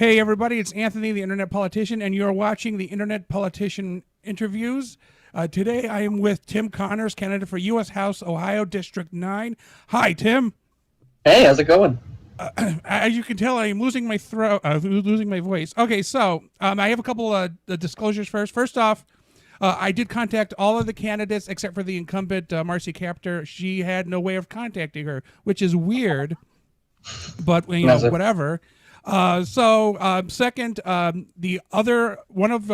Hey, everybody, it's Anthony, the Internet Politician, and you're watching the Internet Politician Interviews. Today, I am with Tim Connors, candidate for U.S. House, Ohio District 9. Hi, Tim. Hey, how's it going? As you can tell, I am losing my throat, losing my voice. Okay, so I have a couple of disclosures first. First off, I did contact all of the candidates except for the incumbent, Marcy Kaptur. She had no way of contacting her, which is weird, but, whatever. Second, the other one of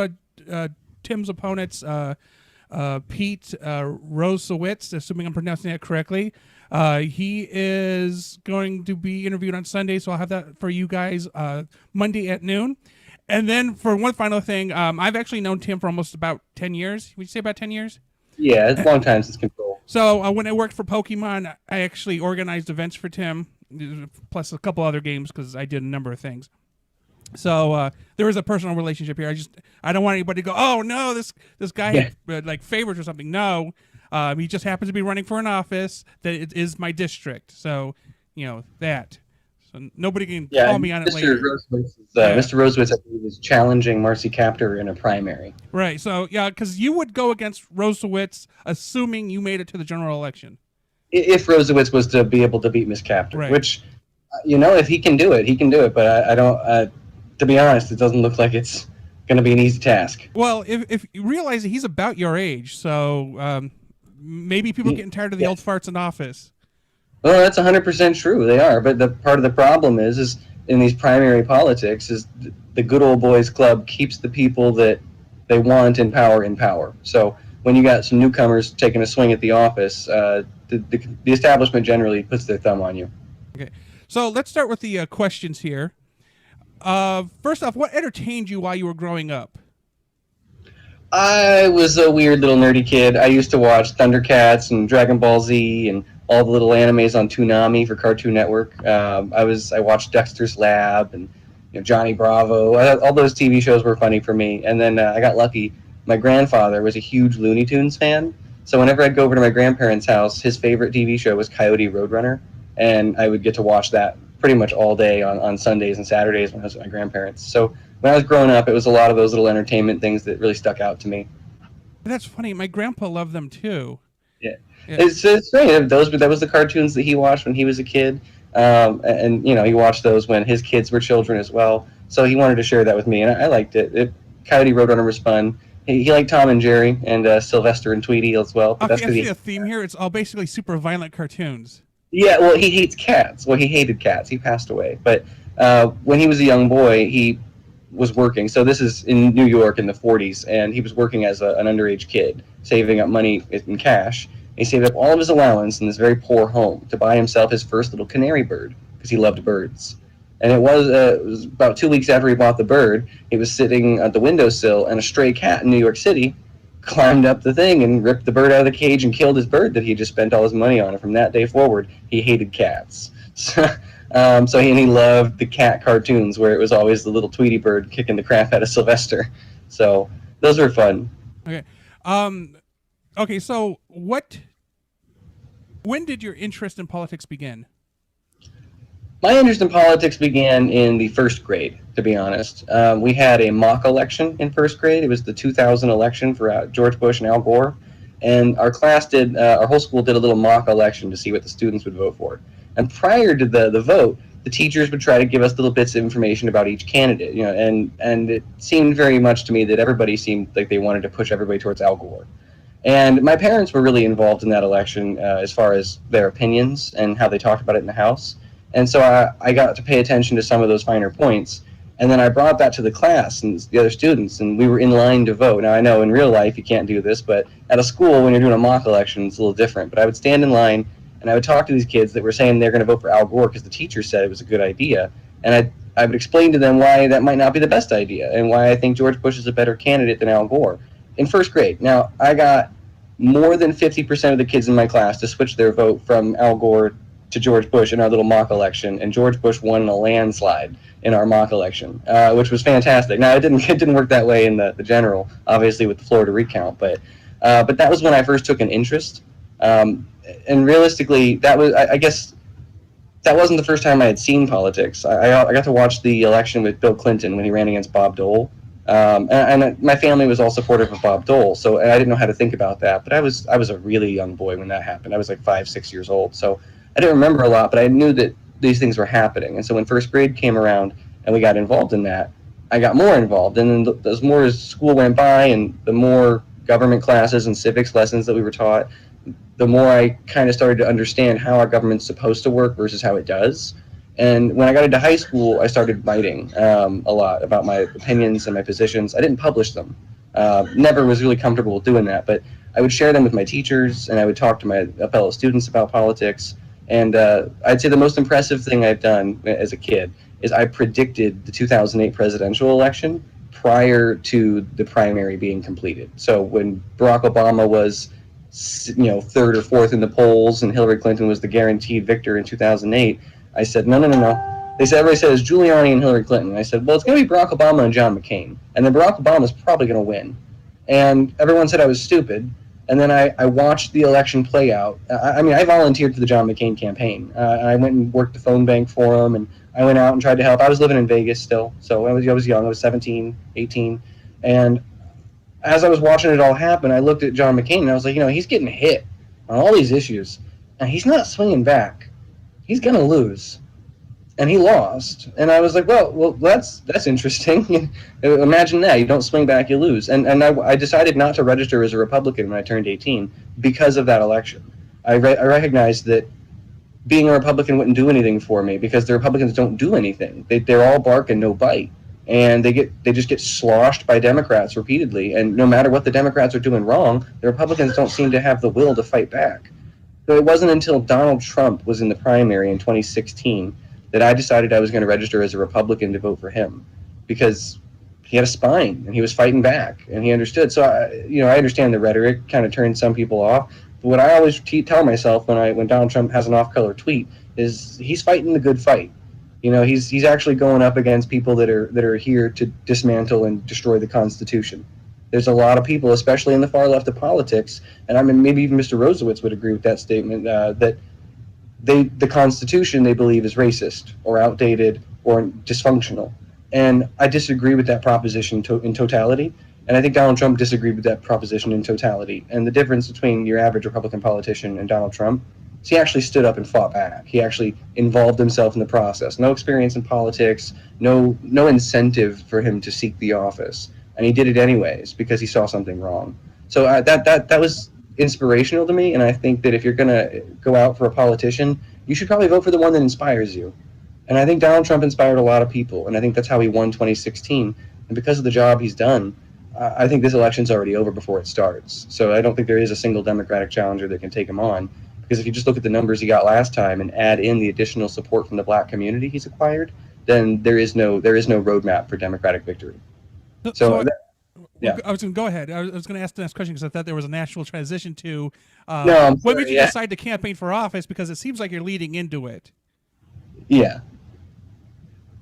Tim's opponents, Pete Rosewitz, assuming I'm pronouncing that correctly, he is going to be interviewed on Sunday, so I'll have that for you guys Monday at noon. And then for one final thing, I've actually known Tim for almost about 10 years. Would you say about 10 years? Yeah, it's a long time since Control. So when I worked for Pokemon, I actually organized events for Tim, plus a couple other games because I did a number of things. So there is a personal relationship here. I don't want anybody to go, oh no, this guy like favors or something. No, he just happens to be running for an office that it is my district. So that. So nobody can call me on it later. Mr. Rosewitz, I believe, is challenging Marcy Kaptur in a primary. Right. So yeah, because you would go against Rosewitz, assuming you made it to the general election. If Rosewitz was to be able to beat Ms. Kaptur, right. Which, if he can do it, he can do it. But I don't. To be honest, it doesn't look like it's going to be an easy task. Well, if you realize that he's about your age, so maybe people are getting tired of the old farts in office. Well, that's 100% true. They are, but the part of the problem is in these primary politics is the good old boys club keeps the people that they want in power. So when you got some newcomers taking a swing at the office, the establishment generally puts their thumb on you. Okay, so let's start with the questions here. First off, what entertained you while you were growing up? I was a weird little nerdy kid. I used to watch Thundercats and Dragon Ball Z and all the little animes on Toonami for Cartoon Network. I watched Dexter's Lab and Johnny Bravo. All those TV shows were funny for me. And then I got lucky. My grandfather was a huge Looney Tunes fan. So whenever I'd go over to my grandparents' house, his favorite TV show was Coyote Roadrunner. And I would get to watch that pretty much all day on Sundays and Saturdays when I was with my grandparents. So when I was growing up, it was a lot of those little entertainment things that really stuck out to me. That's funny. My grandpa loved them too. Yeah. It's strange. That was the cartoons that he watched when he was a kid, and he watched those when his kids were children as well. So he wanted to share that with me, and I liked it. Coyote Roadrunner was fun. He liked Tom and Jerry and Sylvester and Tweety as well. But okay, I see a theme here. It's all basically super violent cartoons. Yeah, well, he hates cats. Well, he hated cats. He passed away. But when he was a young boy, he was working. So this is in New York in the 40s, and he was working as an underage kid, saving up money in cash. He saved up all of his allowance in this very poor home to buy himself his first little canary bird because he loved birds. And it was about 2 weeks after he bought the bird, he was sitting at the windowsill, and a stray cat in New York City climbed up the thing and ripped the bird out of the cage and killed his bird that he just spent all his money on. And from that day forward, he hated cats. So he loved the cat cartoons where it was always the little Tweety bird kicking the crap out of Sylvester. So those were fun. Okay. Okay, so when did your interest in politics begin? My interest in politics began in the first grade, to be honest. We had a mock election in first grade. It was the 2000 election for George Bush and Al Gore. And our whole school did a little mock election to see what the students would vote for. And prior to the vote, the teachers would try to give us little bits of information about each candidate, and it seemed very much to me that everybody seemed like they wanted to push everybody towards Al Gore. And my parents were really involved in that election as far as their opinions and how they talked about it in the house. And so I got to pay attention to some of those finer points. And then I brought that to the class and the other students, and we were in line to vote. Now, I know in real life you can't do this, but at a school, when you're doing a mock election, it's a little different. But I would stand in line, and I would talk to these kids that were saying they're going to vote for Al Gore because the teacher said it was a good idea. And I would explain to them why that might not be the best idea and why I think George Bush is a better candidate than Al Gore in first grade. Now, I got more than 50% of the kids in my class to switch their vote from Al Gore to George Bush in our little mock election, and George Bush won in a landslide in our mock election, which was fantastic. Now, it didn't work that way in the general, obviously, with the Florida recount, but that was when I first took an interest. And realistically, that was, I guess, that wasn't the first time I had seen politics. I got to watch the election with Bill Clinton when he ran against Bob Dole. And my family was all supportive of Bob Dole, so I didn't know how to think about that. But I was a really young boy when that happened. I was like 5, 6 years old, so I didn't remember a lot, but I knew that these things were happening. And so when first grade came around and we got involved in that, I got more involved. And then as more as school went by, and the more government classes and civics lessons that we were taught, the more I kind of started to understand how our government's supposed to work versus how it does. And when I got into high school, I started writing a lot about my opinions and my positions. I didn't publish them. Never was really comfortable with doing that, but I would share them with my teachers, and I would talk to my fellow students about politics. And I'd say the most impressive thing I've done as a kid is I predicted the 2008 presidential election prior to the primary being completed. So when Barack Obama was, third or fourth in the polls, and Hillary Clinton was the guaranteed victor in 2008, I said, no, no, no, no. Everybody says Giuliani and Hillary Clinton. And I said, well, it's going to be Barack Obama and John McCain. And then Barack Obama's probably going to win. And everyone said I was stupid. And then I watched the election play out. I volunteered for the John McCain campaign. I went and worked the phone bank for him, and I went out and tried to help. I was living in Vegas still, so I was young. I was 17, 18. And as I was watching it all happen, I looked at John McCain, and I was like, he's getting hit on all these issues, and he's not swinging back. He's going to lose. And he lost. And I was like, well, that's interesting. Imagine that. You don't swing back, you lose. And I decided not to register as a Republican when I turned 18 because of that election. I recognized that being a Republican wouldn't do anything for me because the Republicans don't do anything. They're all bark and no bite. And they just get sloshed by Democrats repeatedly. And no matter what the Democrats are doing wrong, the Republicans don't seem to have the will to fight back. So it wasn't until Donald Trump was in the primary in 2016 that I decided I was going to register as a Republican to vote for him, because he had a spine and he was fighting back and he understood. So I understand the rhetoric kind of turned some people off. But what I always tell myself when Donald Trump has an off-color tweet is he's fighting the good fight. He's actually going up against people that are here to dismantle and destroy the Constitution. There's a lot of people, especially in the far left of politics, and maybe even Mr. Rosowitz would agree with that statement, that the Constitution they believe is racist or outdated or dysfunctional. And I disagree with that proposition in totality. And I think Donald Trump disagreed with that proposition in totality. And the difference between your average Republican politician and Donald Trump is he actually stood up and fought back. He actually involved himself in the process. No experience in politics, no incentive for him to seek the office. And he did it anyways because he saw something wrong. So that was inspirational to me, and I think that if you're going to go out for a politician, you should probably vote for the one that inspires you. And I think Donald Trump inspired a lot of people, and I think that's how he won 2016. And because of the job he's done, I think this election's already over before it starts. So I don't think there is a single Democratic challenger that can take him on, because if you just look at the numbers he got last time and add in the additional support from the black community he's acquired, then there is no roadmap for Democratic victory. Yeah. I was going to go ahead. I was going to ask the next question because I thought there was a natural transition to what made you decide to campaign for office, because it seems like you're leading into it. Yeah.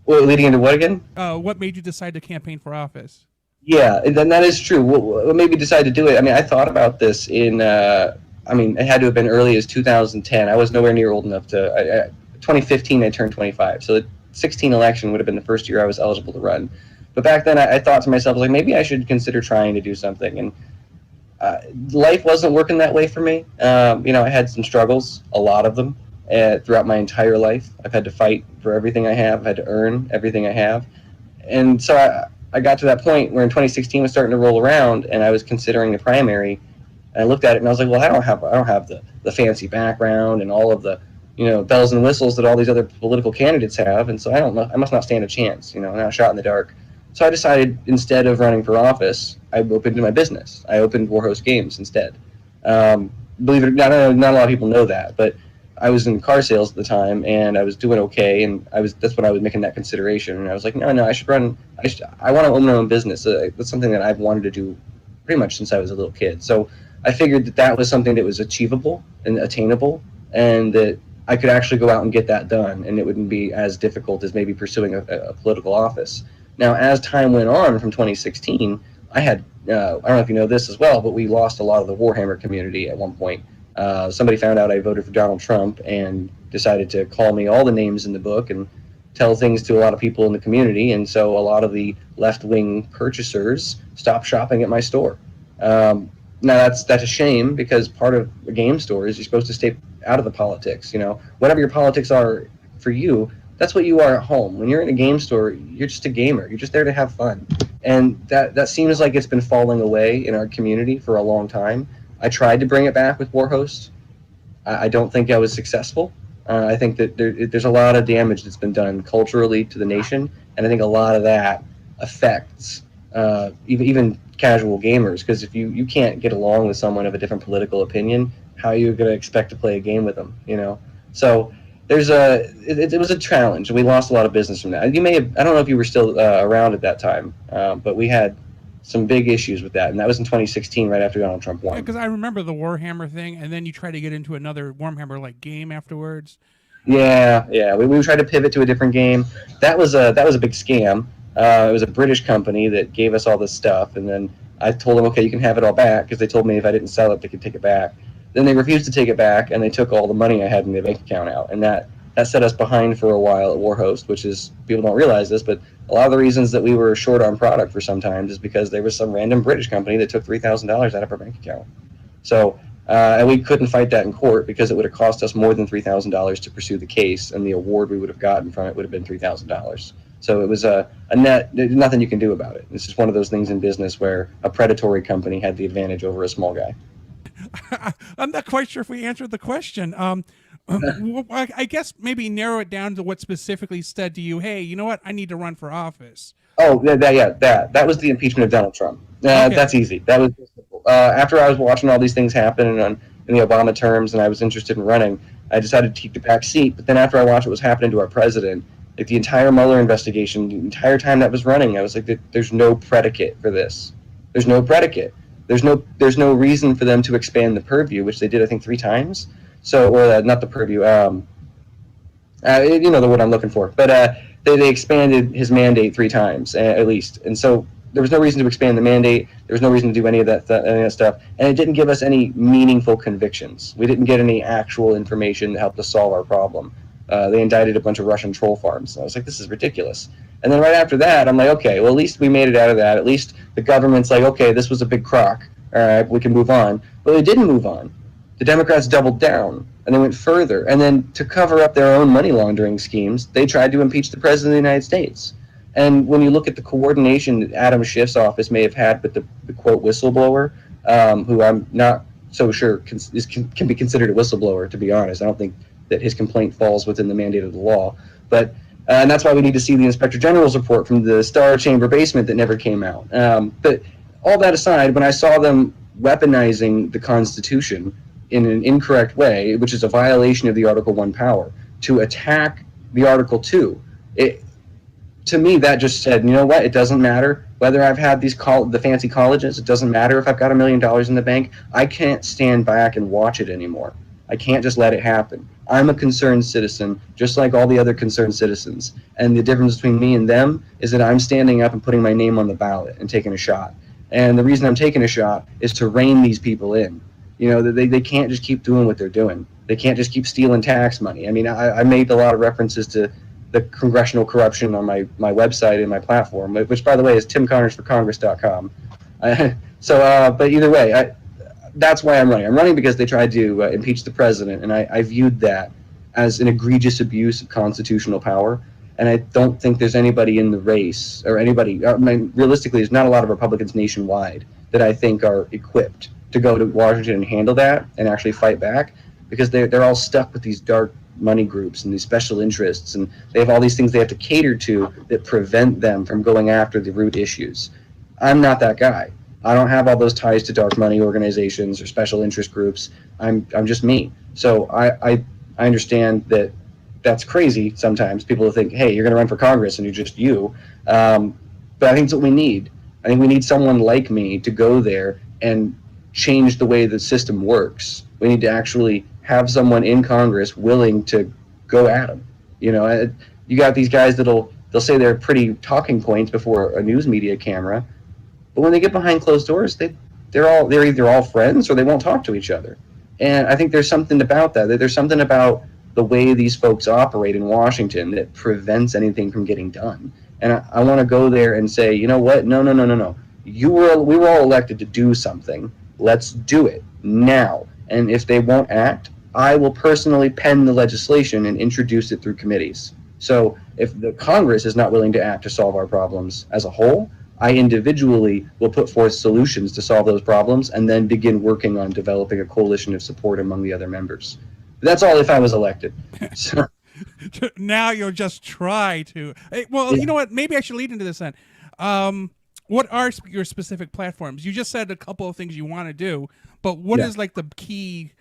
Well, leading into what again? What made you decide to campaign for office? Yeah, and then that is true. What made me decide to do it? I thought about this in, it had to have been early as 2010. I was nowhere near old enough to, 2015 I turned 25. So the 16 election would have been the first year I was eligible to run. But back then, I thought to myself, maybe I should consider trying to do something. And life wasn't working that way for me. I had some struggles, a lot of them, throughout my entire life. I've had to fight for everything I have. I've had to earn everything I have. And so I got to that point where in 2016 was starting to roll around, and I was considering the primary. And I looked at it, and I was like, well, I don't have the fancy background and all of the bells and whistles that all these other political candidates have. And so I must not stand a chance. Not a shot in the dark. So I decided, instead of running for office, I opened my business. I opened Warhost Games instead. Believe it or not, not a lot of people know that, but I was in car sales at the time, and I was doing okay, and that's when I was making that consideration. And I was like, no, I should run. I want to own my own business. That's something that I've wanted to do pretty much since I was a little kid. So I figured that was something that was achievable and attainable, and that I could actually go out and get that done, and it wouldn't be as difficult as maybe pursuing a political office. Now, as time went on from 2016, I had, I don't know if you know this as well, but we lost a lot of the Warhammer community at one point. Somebody found out I voted for Donald Trump and decided to call me all the names in the book and tell things to a lot of people in the community. And so a lot of the left-wing purchasers stopped shopping at my store. Now that's a shame, because part of a game store is you're supposed to stay out of the politics. Whatever your politics are for you, that's what you are at home. When you're in a game store, you're just a gamer. You're just there to have fun. And that seems like it's been falling away in our community for a long time. I tried to bring it back with Warhost. I don't think I was successful. I think that there's a lot of damage that's been done culturally to the nation, and I think a lot of that affects even casual gamers, because if you can't get along with someone of a different political opinion, how are you going to expect to play a game with them? So it was a challenge. We lost a lot of business from that. I don't know if you were still around at that time, but we had some big issues with that, and that was in 2016, right after Donald Trump won. Yeah, because I remember the Warhammer thing, and then you try to get into another Warhammer like game afterwards. Yeah. We tried to pivot to a different game. That was a big scam. It was a British company that gave us all this stuff, and then I told them, okay, you can have it all back, because they told me if I didn't sell it, they could take it back. Then they refused to take it back, and they took all the money I had in the bank account out, and that set us behind for a while at Warhost, which is, people don't realize this, but a lot of the reasons that we were short on product for some times is because there was some random British company that took $3,000 out of our bank account. So, and we couldn't fight that in court, because it would have cost us more than $3,000 to pursue the case, and the award we would have gotten from it would have been $3,000. So it was a net, there's nothing you can do about it. It's just one of those things in business where a predatory company had the advantage over a small guy. I'm not quite sure if we answered the question. I guess maybe narrow it down to what specifically said to you, hey, you know what? I need to run for office. Oh, that was the impeachment of Donald Trump. Okay. That's easy. That was simple. After I was watching all these things happen in the Obama terms, and I was interested in running, I decided to take the back seat. But then after I watched what was happening to our president, like the entire Mueller investigation, the entire time that was running, I was like, there's no predicate for this. There's no predicate. There's no reason for them to expand the purview, which they did, I think, 3 times. So, or not the purview, the word I'm looking for. But they expanded his mandate 3 times, at least. And so there was no reason to expand the mandate. There was no reason to do any of that stuff. And it didn't give us any meaningful convictions. We didn't get any actual information that helped us solve our problem. They indicted a bunch of Russian troll farms. And I was like, this is ridiculous. And then right after that, I'm like, okay, well, at least we made it out of that. At least the government's like, okay, this was a big crock. All right, we can move on. But they didn't move on. The Democrats doubled down, and they went further. And then to cover up their own money laundering schemes, they tried to impeach the President of the United States. And when you look at the coordination that Adam Schiff's office may have had with the quote, whistleblower, who I'm not so sure can be considered a whistleblower, to be honest. I don't think that his complaint falls within the mandate of the law. But and that's why we need to see the Inspector General's report from the Star Chamber basement that never came out. But all that aside, when I saw them weaponizing the Constitution in an incorrect way, which is a violation of the Article 1 power, to attack the Article 2, to me, that just said, you know what, it doesn't matter whether I've had the fancy colleges, it doesn't matter if I've got $1 million in the bank, I can't stand back and watch it anymore. I can't just let it happen. I'm a concerned citizen, just like all the other concerned citizens. And the difference between me and them is that I'm standing up and putting my name on the ballot and taking a shot. And the reason I'm taking a shot is to rein these people in. They can't just keep doing what they're doing. They can't just keep stealing tax money. I mean, I made a lot of references to the congressional corruption on my website and my platform, which, by the way, is timconnersforcongress.com. But either way, that's why I'm running. I'm running because they tried to impeach the president, and I viewed that as an egregious abuse of constitutional power. And I don't think there's anybody in the race, or anybody, realistically, there's not a lot of Republicans nationwide that I think are equipped to go to Washington and handle that and actually fight back, because they're all stuck with these dark money groups and these special interests, and they have all these things they have to cater to that prevent them from going after the root issues. I'm not that guy. I don't have all those ties to dark money organizations or special interest groups. I'm just me. So I understand that that's crazy sometimes. People think, hey, you're going to run for Congress and you're just you. But I think it's what we need. I think we need someone like me to go there and change the way the system works. We need to actually have someone in Congress willing to go at them. You got these guys they'll say they're pretty talking points before a news media camera, but when they get behind closed doors, they're either all friends or they won't talk to each other. And I think there's something about that. There's something about the way these folks operate in Washington that prevents anything from getting done. And I want to go there and say, you know what? No, no, no, no, no. We were all elected to do something. Let's do it now. And if they won't act, I will personally pen the legislation and introduce it through committees. So if the Congress is not willing to act to solve our problems as a whole, I individually will put forth solutions to solve those problems and then begin working on developing a coalition of support among the other members. That's all if I was elected. So, Now you'll just try to. Well, Yeah. you know what? Maybe I should lead into this then. What are your specific platforms? You just said a couple of things you want to do, but what is like the key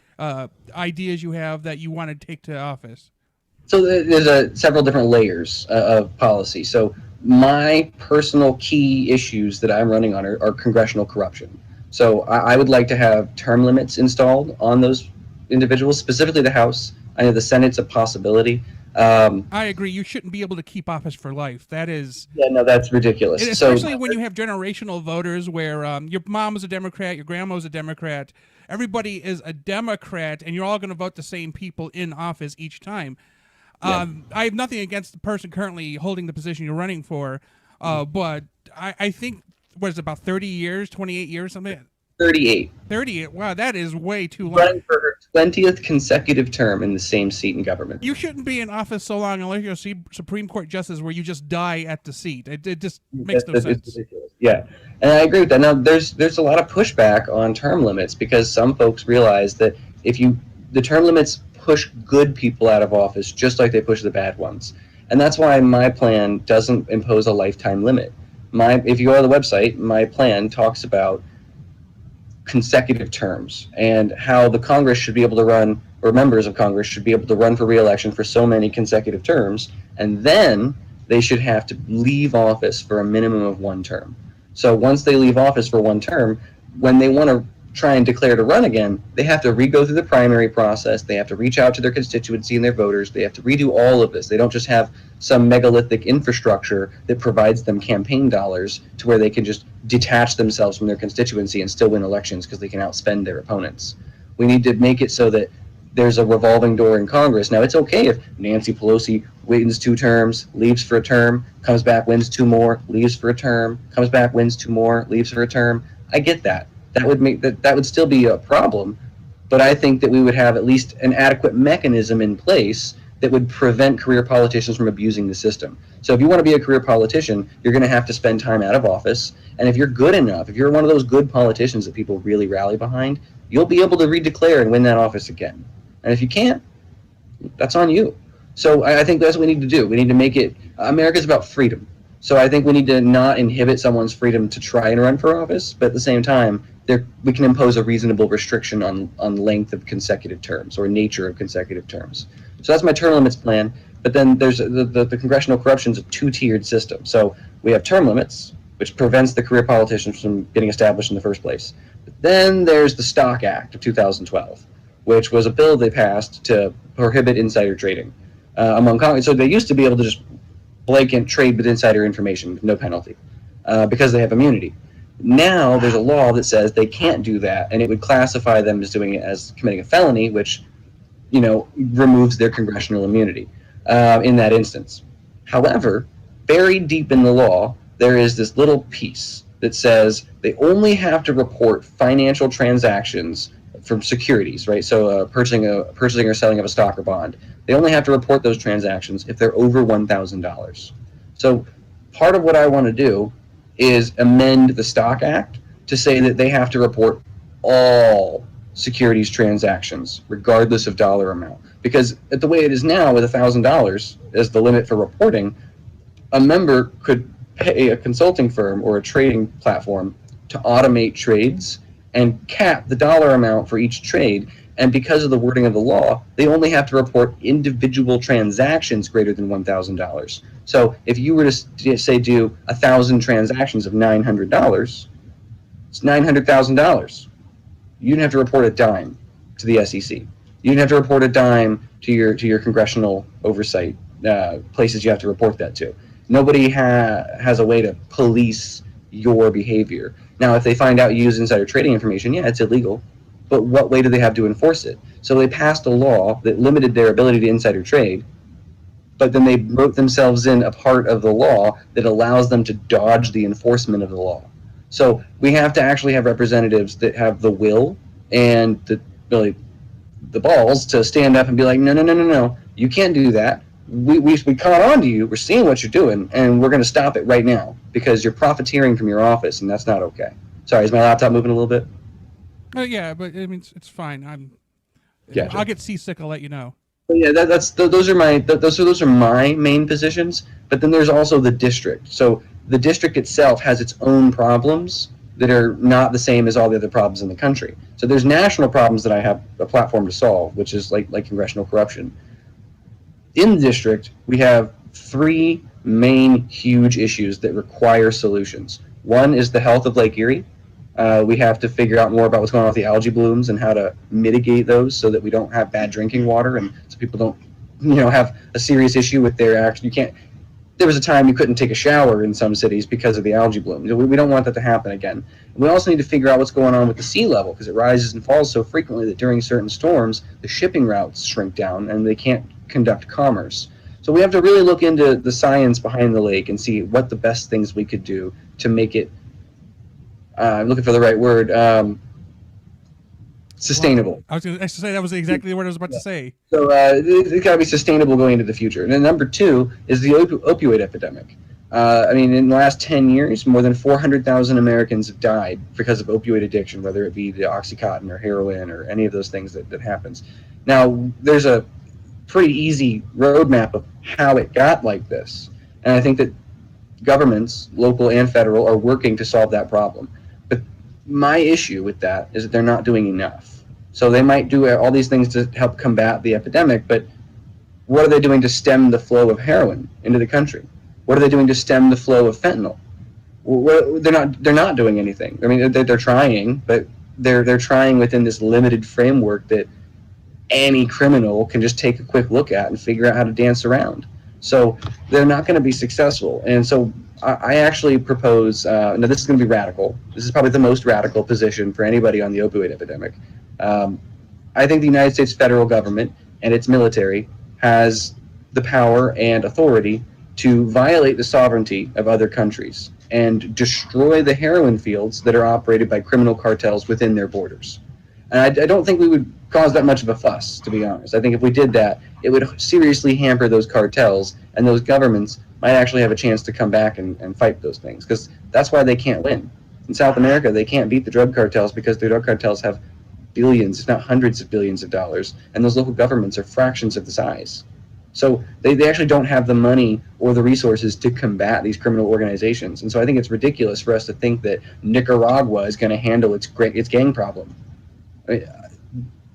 ideas you have that you want to take to office? So there's several different layers of policy. So my personal key issues that I'm running on are congressional corruption. So I would like to have term limits installed on those individuals, specifically the House. I know the Senate's a possibility. I agree. You shouldn't be able to keep office for life. That is, Yeah, no, that's ridiculous. especially So when you have generational voters where your mom was a Democrat, your grandma was a Democrat, everybody is a Democrat, and you're all going to vote the same people in office each time. I have nothing against the person currently holding the position you're running for, but I think, what is it, about 30 years, 28 years, something? 38. 38. Wow, that is way too long. Running for her 20th consecutive term in the same seat in government. You shouldn't be in office so long unless you're a Supreme Court justice where you just die at the seat. It just makes no sense. It's ridiculous. Yeah, and I agree with that. Now, there's a lot of pushback on term limits because some folks realize that the term limits push good people out of office just like they push the bad ones, and that's why my plan doesn't impose a lifetime limit. If you go to the website, my plan talks about consecutive terms and how the Congress should be able to run, or members of Congress should be able to run for re-election for so many consecutive terms, and then they should have to leave office for a minimum of one term. So once they leave office for one term, when they want to try and declare to run again, they have to re-go through the primary process. They have to reach out to their constituency and their voters. They have to redo all of this. They don't just have some megalithic infrastructure that provides them campaign dollars to where they can just detach themselves from their constituency and still win elections because they can outspend their opponents. We need to make it so that there's a revolving door in Congress. Now, it's okay if Nancy Pelosi wins 2 terms, leaves for a term, comes back, wins 2 more, leaves for a term, comes back, wins 2 more, leaves for a term. I get that. That would still be a problem, but I think that we would have at least an adequate mechanism in place that would prevent career politicians from abusing the system. So if you want to be a career politician, you're going to have to spend time out of office, and if you're good enough, if you're one of those good politicians that people really rally behind, you'll be able to redeclare and win that office again. And if you can't, that's on you. So I think that's what we need to do. We need to make it, America's about freedom. So I think we need to not inhibit someone's freedom to try and run for office, but at the same time, we can impose a reasonable restriction on length of consecutive terms or nature of consecutive terms. So that's my term limits plan. But then there's the congressional corruption is a 2-tiered system. So we have term limits, which prevents the career politicians from getting established in the first place. But then there's the Stock Act of 2012, which was a bill they passed to prohibit insider trading among Congress. So they used to be able to just blanket trade with insider information with no penalty because they have immunity. Now there's a law that says they can't do that, and it would classify them as doing it as committing a felony, which, removes their congressional immunity in that instance. However, buried deep in the law, there is this little piece that says they only have to report financial transactions from securities, right? So purchasing or selling of a stock or bond. They only have to report those transactions if they're over $1,000. So part of what I want to do is amend the Stock Act to say that they have to report all securities transactions, regardless of dollar amount. Because the way it is now, with $1,000 as the limit for reporting, a member could pay a consulting firm or a trading platform to automate trades and cap the dollar amount for each trade. And because of the wording of the law, they only have to report individual transactions greater than $1,000. So if you were to say do 1,000 transactions of $900, it's $900,000. You didn't have to report a dime to the SEC. You didn't have to report a dime to your congressional oversight places you have to report that to. Nobody has a way to police your behavior. Now, if they find out you use insider trading information, yeah, it's illegal. but what way do they have to enforce it? So they passed a law that limited their ability to insider trade, but then they wrote themselves in a part of the law that allows them to dodge the enforcement of the law. So we have to actually have representatives that have the will and the balls to stand up and be like, no, no, no, no, no, you can't do that. We caught on to you. We're seeing what you're doing, and we're going to stop it right now because you're profiteering from your office, and that's not okay. Sorry, is my laptop moving a little bit? Yeah, but I mean, it's fine. Gotcha. I'll get seasick. I'll let you know. Yeah, those are my main positions. But then there's also the district. So the district itself has its own problems that are not the same as all the other problems in the country. So there's national problems that I have a platform to solve, which is like congressional corruption. In the district, we have three main huge issues that require solutions. One is the health of Lake Erie. We have to figure out more about what's going on with the algae blooms and how to mitigate those so that we don't have bad drinking water and so people don't, have a serious issue with their action. You can't. There was a time you couldn't take a shower in some cities because of the algae bloom. We don't want that to happen again. We also need to figure out what's going on with the sea level because it rises and falls so frequently that during certain storms, the shipping routes shrink down and they can't conduct commerce. So we have to really look into the science behind the lake and see what the best things we could do to make it, I'm looking for the right word, sustainable. I was going to say that was exactly the word I was about to say. So it's got to be sustainable going into the future. And then number two is the opioid epidemic. In the last 10 years, more than 400,000 Americans have died because of opioid addiction, whether it be the Oxycontin or heroin or any of those things that happens. Now, there's a pretty easy roadmap of how it got like this. And I think that governments, local and federal, are working to solve that problem. But my issue with that is that they're not doing enough. So they might do all these things to help combat the epidemic, but what are they doing to stem the flow of heroin into the country? What are they doing to stem the flow of fentanyl? They're not doing anything. I mean, they're trying, but they're trying within this limited framework that any criminal can just take a quick look at and figure out how to dance around. So they're not going to be successful. And so I actually propose, now this is going to be radical. This is probably the most radical position for anybody on the opioid epidemic. I think the United States federal government and its military has the power and authority to violate the sovereignty of other countries and destroy the heroin fields that are operated by criminal cartels within their borders. And I don't think we would cause that much of a fuss, to be honest. I think if we did that, it would seriously hamper those cartels, and those governments might actually have a chance to come back and fight those things, because that's why they can't win. In South America, they can't beat the drug cartels because the drug cartels have billions, if not hundreds of billions of dollars, and those local governments are fractions of the size. So they actually don't have the money or the resources to combat these criminal organizations. And so I think it's ridiculous for us to think that Nicaragua is going to handle its gang problem. I mean,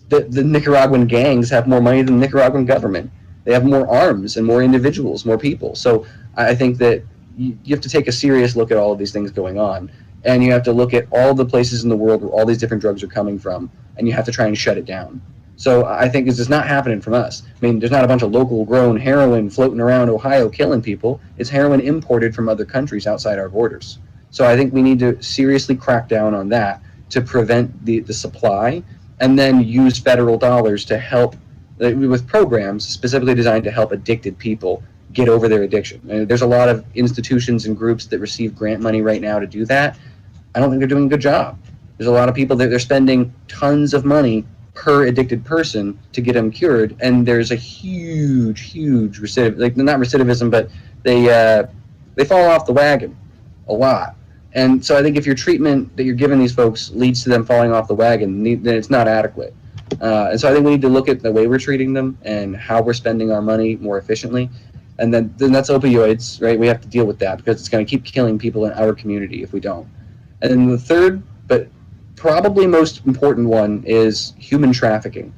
the Nicaraguan gangs have more money than the Nicaraguan government. They have more arms and more individuals, more people. So I think that you have to take a serious look at all of these things going on. And you have to look at all the places in the world where all these different drugs are coming from, and you have to try and shut it down. So I think this is not happening from us. I mean, there's not a bunch of local grown heroin floating around Ohio killing people. It's heroin imported from other countries outside our borders. So I think we need to seriously crack down on that to prevent the supply, and then use federal dollars to help with programs specifically designed to help addicted people get over their addiction. And there's a lot of institutions and groups that receive grant money right now to do that. I don't think they're doing a good job. There's a lot of people that they're spending tons of money per addicted person to get them cured, and there's a huge not recidivism, but they fall off the wagon a lot. And so I think if your treatment that you're giving these folks leads to them falling off the wagon, then it's not adequate. And so I think we need to look at the way we're treating them and how we're spending our money more efficiently. And then that's opioids, right? We have to deal with that because it's going to keep killing people in our community if we don't. And then the third, but probably most important one, is human trafficking.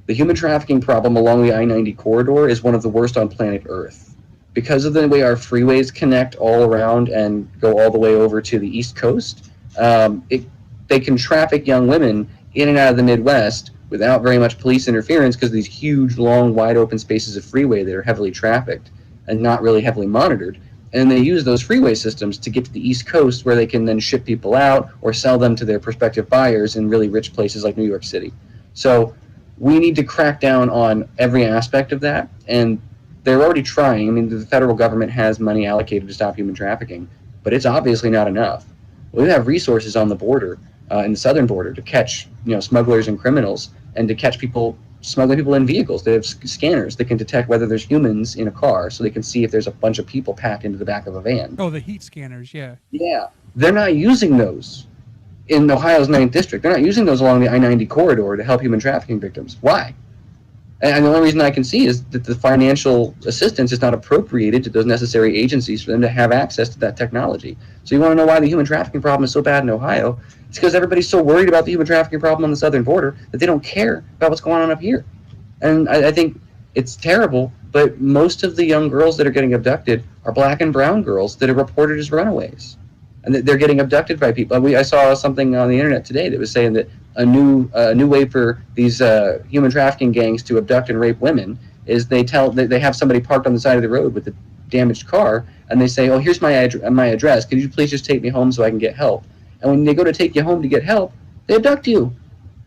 The human trafficking problem along the I-90 corridor is one of the worst on planet Earth. Because of the way our freeways connect all around and go all the way over to the East Coast, they can traffic young women in and out of the Midwest without very much police interference because of these huge, long, wide open spaces of freeway that are heavily trafficked and not really heavily monitored. and they use those freeway systems to get to the East Coast, where they can then ship people out or sell them to their prospective buyers in really rich places like New York City. So we need to crack down on every aspect of that, and they're already trying. I mean, the federal government has money allocated to stop human trafficking, but it's obviously not enough. We have resources on the border, in the southern border, to catch smugglers and criminals, and to catch people smuggling people in vehicles. They have scanners that can detect whether there's humans in a car, so they can see if there's a bunch of people packed into the back of a van. Oh, the heat scanners, yeah. Yeah, they're not using those in Ohio's 9th District. They're not using those along the I-90 corridor to help human trafficking victims. Why? And the only reason I can see is that the financial assistance is not appropriated to those necessary agencies for them to have access to that technology. So you want to know why the human trafficking problem is so bad in Ohio? It's because everybody's so worried about the human trafficking problem on the southern border that they don't care about what's going on up here. And I think it's terrible, but most of the young girls that are getting abducted are black and brown girls that are reported as runaways. And they're getting abducted by people. I saw something on the internet today that was saying that a new way for these human trafficking gangs to abduct and rape women is they have somebody parked on the side of the road with a damaged car, and they say, "Oh, here's my address. Could you please just take me home so I can get help?" And when they go to take you home to get help, they abduct you.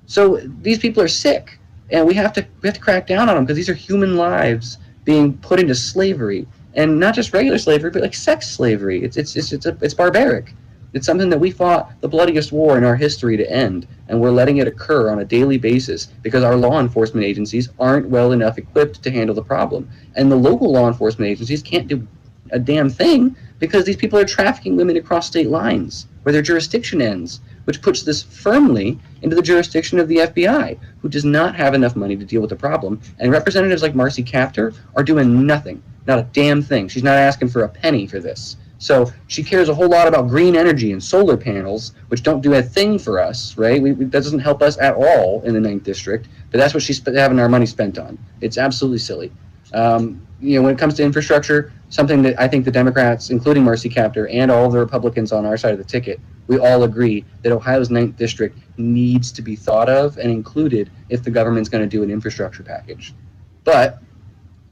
So these people are sick, and we have to crack down on them, because these are human lives being put into slavery. And not just regular slavery, but like sex slavery. It's barbaric. It's something that we fought the bloodiest war in our history to end, and we're letting it occur on a daily basis because our law enforcement agencies aren't well enough equipped to handle the problem. And the local law enforcement agencies can't do a damn thing because these people are trafficking women across state lines where their jurisdiction ends, which puts this firmly into the jurisdiction of the FBI, who does not have enough money to deal with the problem. And representatives like Marcy Kaptur are doing nothing. Not a damn thing. She's not asking for a penny for this. So she cares a whole lot about green energy and solar panels, which don't do a thing for us, right? That doesn't help us at all in the 9th District, but that's what she's having our money spent on. It's absolutely silly. When it comes to infrastructure, something that I think the Democrats, including Marcy Kaptur, and all of the Republicans on our side of the ticket, we all agree that Ohio's 9th District needs to be thought of and included if the government's going to do an infrastructure package. But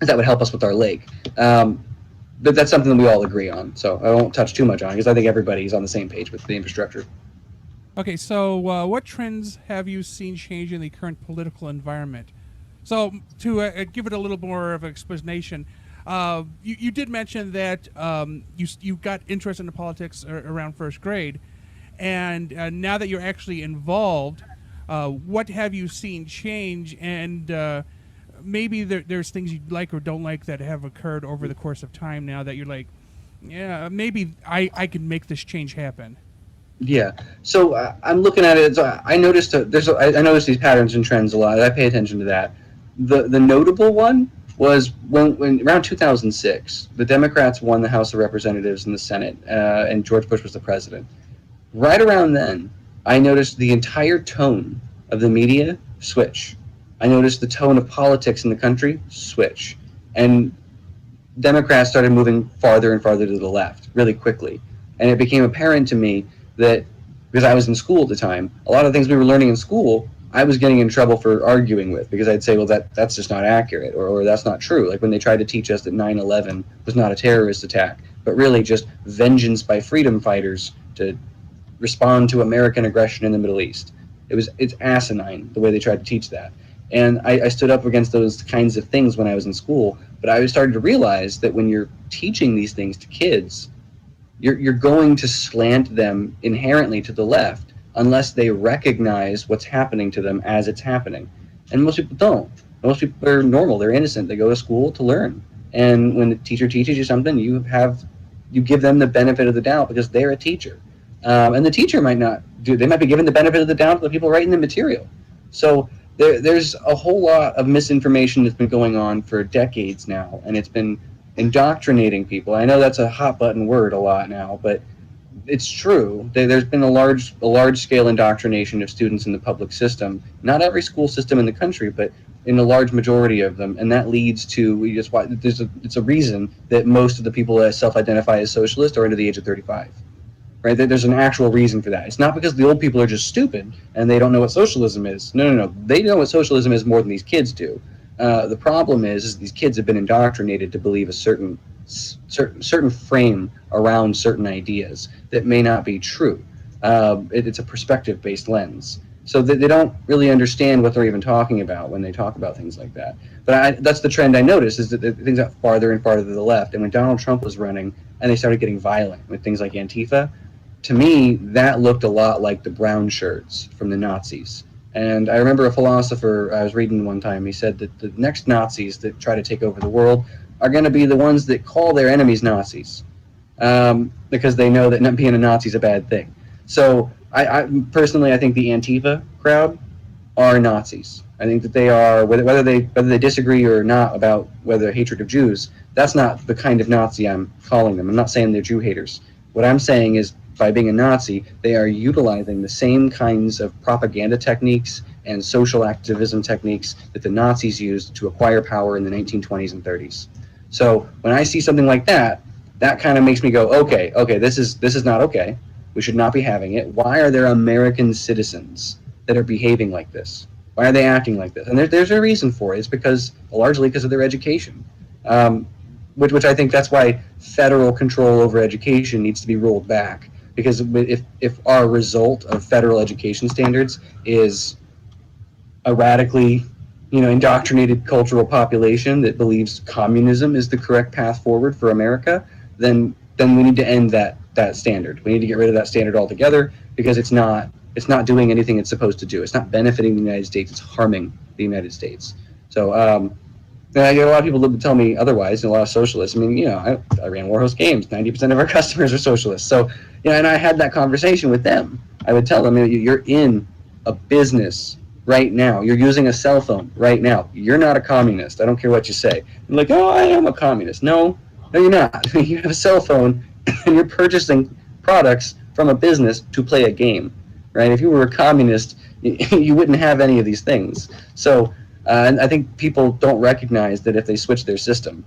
that would help us with our lake. But that's something that we all agree on, so I won't touch too much on it because I think everybody's on the same page with the infrastructure. Okay, so what trends have you seen change in the current political environment? So to give it a little more of an explanation, you did mention that you got interested in politics around first grade, and now that you're actually involved, what have you seen change, and maybe there's things you like or don't like that have occurred over the course of time now that you're like, yeah, maybe I can make this change happen. Yeah. So I'm looking at it. So I noticed I noticed these patterns and trends a lot. I pay attention to that. The notable one was when around 2006, the Democrats won the House of Representatives and the Senate, and George Bush was the president. Right around then, I noticed the entire tone of the media switch. I noticed the tone of politics in the country switch. And Democrats started moving farther and farther to the left really quickly. And it became apparent to me that, because I was in school at the time, a lot of things we were learning in school, I was getting in trouble for arguing with, because I'd say, well, that's just not accurate, or that's not true. Like when they tried to teach us that 9/11 was not a terrorist attack, but really just vengeance by freedom fighters to respond to American aggression in the Middle East. It's asinine the way they tried to teach that. And I stood up against those kinds of things when I was in school, but I was starting to realize that when you're teaching these things to kids, you're going to slant them inherently to the left unless they recognize what's happening to them as it's happening. And most people don't. Most people are normal. They're innocent. They go to school to learn. And when the teacher teaches you something, you give them the benefit of the doubt because they're a teacher. And the teacher might not they might be given the benefit of the doubt to the people writing the material. So there's a whole lot of misinformation that's been going on for decades now, and it's been indoctrinating people. I know that's a hot button word a lot now, but it's true. There's been a large scale indoctrination of students in the public system. Not every school system in the country, but in a large majority of them, and that leads to it's a reason that most of the people that self-identify as socialist are under the age of 35. Right? There's an actual reason for that. It's not because the old people are just stupid and they don't know what socialism is. No. They know what socialism is more than these kids do. The problem is these kids have been indoctrinated to believe a certain certain frame around certain ideas that may not be true. It's a perspective-based lens, so that they don't really understand what they're even talking about when they talk about things like that. But that's the trend I noticed, is that things got farther and farther to the left. And when Donald Trump was running and they started getting violent with things like Antifa, to me, that looked a lot like the brown shirts from the Nazis. And I remember a philosopher I was reading one time, he said that the next Nazis that try to take over the world are going to be the ones that call their enemies Nazis, because they know that not being a Nazi is a bad thing. So I personally, I think the Antifa crowd are Nazis. I think that they are, whether they disagree or not about whether hatred of Jews, that's not the kind of Nazi I'm calling them. I'm not saying they're Jew haters. What I'm saying is, by being a Nazi, they are utilizing the same kinds of propaganda techniques and social activism techniques that the Nazis used to acquire power in the 1920s and 30s. So when I see something like that, that kind of makes me go, okay, this is not okay. We should not be having it. Why are there American citizens that are behaving like this? Why are they acting like this? And there's a reason for it. It's largely because of their education, which I think that's why federal control over education needs to be rolled back. Because if our result of federal education standards is a radically, indoctrinated cultural population that believes communism is the correct path forward for America, then we need to end that standard. We need to get rid of that standard altogether, because it's not doing anything it's supposed to do. It's not benefiting the United States. It's harming the United States. So I get a lot of people that tell me otherwise, and a lot of socialists. I mean, I ran Warhorse Games. 90% of our customers are socialists. So, and I had that conversation with them. I would tell them, you're in a business right now. You're using a cell phone right now. You're not a communist. I don't care what you say. I'm like, oh, I am a communist. No, you're not. You have a cell phone, and you're purchasing products from a business to play a game, right? If you were a communist, you wouldn't have any of these things. So, and I think people don't recognize that if they switch their system,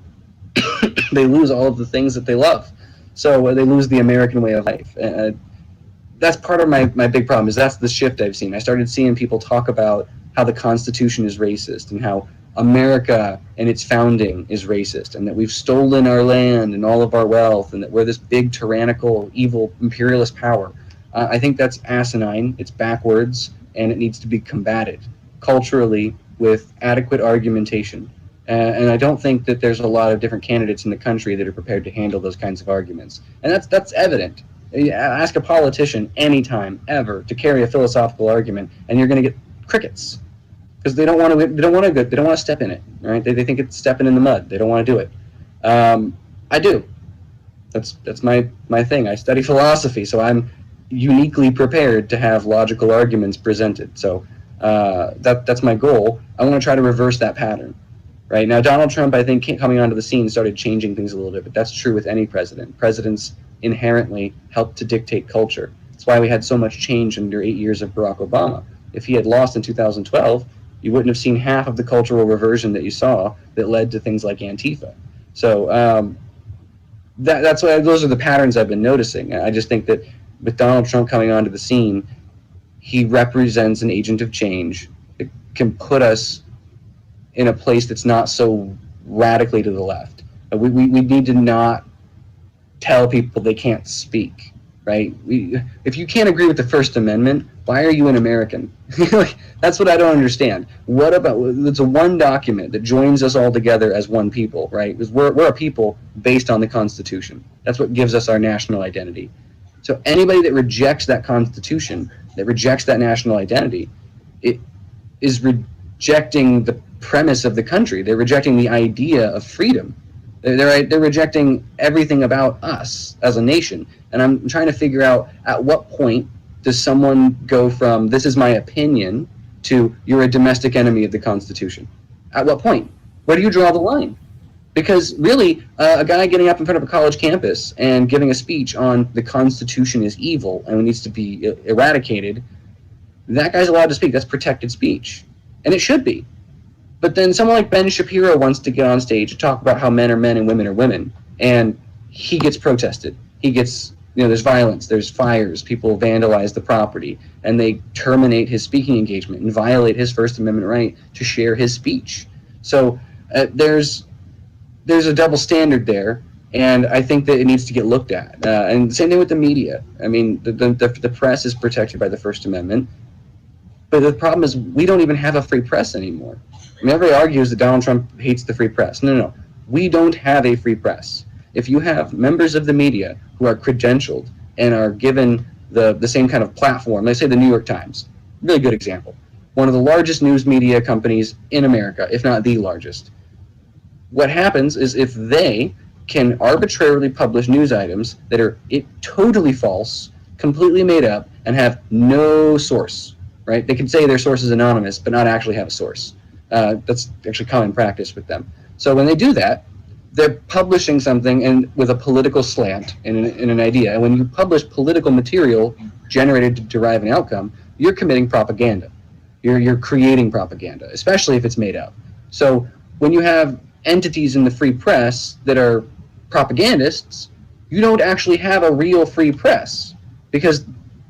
they lose all of the things that they love. So they lose the American way of life. That's part of my big problem, is that's the shift I've seen. I started seeing people talk about how the Constitution is racist, and how America and its founding is racist, and that we've stolen our land and all of our wealth, and that we're this big, tyrannical, evil, imperialist power. I think that's asinine, it's backwards, and it needs to be combated culturally with adequate argumentation. And I don't think that there's a lot of different candidates in the country that are prepared to handle those kinds of arguments. And that's evident. Ask a politician anytime, ever, to carry a philosophical argument, and you're going to get crickets, because they don't want to step in it, right? They think it's stepping in the mud. They don't want to do it. I do. That's my thing. I study philosophy, so I'm uniquely prepared to have logical arguments presented. So that's my goal. I want to try to reverse that pattern. Right now, Donald Trump, I think, coming onto the scene, started changing things a little bit, but that's true with any president. Presidents inherently help to dictate culture. That's why we had so much change under 8 years of Barack Obama. If he had lost in 2012, you wouldn't have seen half of the cultural reversion that you saw that led to things like Antifa. So that's why those are the patterns I've been noticing. I just think that with Donald Trump coming onto the scene, he represents an agent of change that can put us in a place that's not so radically to the left. We need to not tell people they can't speak, right? If you can't agree with the First Amendment, why are you an American? That's what I don't understand. What about, it's a one document that joins us all together as one people, right? Because we're a people based on the Constitution. That's what gives us our national identity. So anybody that rejects that Constitution, that rejects that national identity, it is rejecting the premise of the country. They're rejecting the idea of freedom. They're rejecting everything about us as a nation. And I'm trying to figure out, at what point does someone go from this is my opinion to you're a domestic enemy of the Constitution? At what point? Where do you draw the line? Because really, a guy getting up in front of a college campus and giving a speech on the Constitution is evil and needs to be eradicated, that guy's allowed to speak. That's protected speech. And it should be. But then someone like Ben Shapiro wants to get on stage and talk about how men are men and women are women, and he gets protested. He gets, there's violence, there's fires, people vandalize the property, and they terminate his speaking engagement and violate his First Amendment right to share his speech. So there's a double standard there, And I think that it needs to get looked at. And same thing with the media. I mean, the press is protected by the First Amendment, but the problem is we don't even have a free press anymore. I mean, everybody argues that Donald Trump hates the free press. No. We don't have a free press. If you have members of the media who are credentialed and are given the same kind of platform, let's say the New York Times, really good example, one of the largest news media companies in America, if not the largest. What happens is if they can arbitrarily publish news items that are totally false, completely made up, and have no source, right? They can say their source is anonymous, but not actually have a source. That's actually common practice with them. So when they do that, they're publishing something with a political slant and an idea. And when you publish political material generated to derive an outcome, you're committing propaganda. You're creating propaganda, especially if it's made up. So when you have entities in the free press that are propagandists, you don't actually have a real free press, because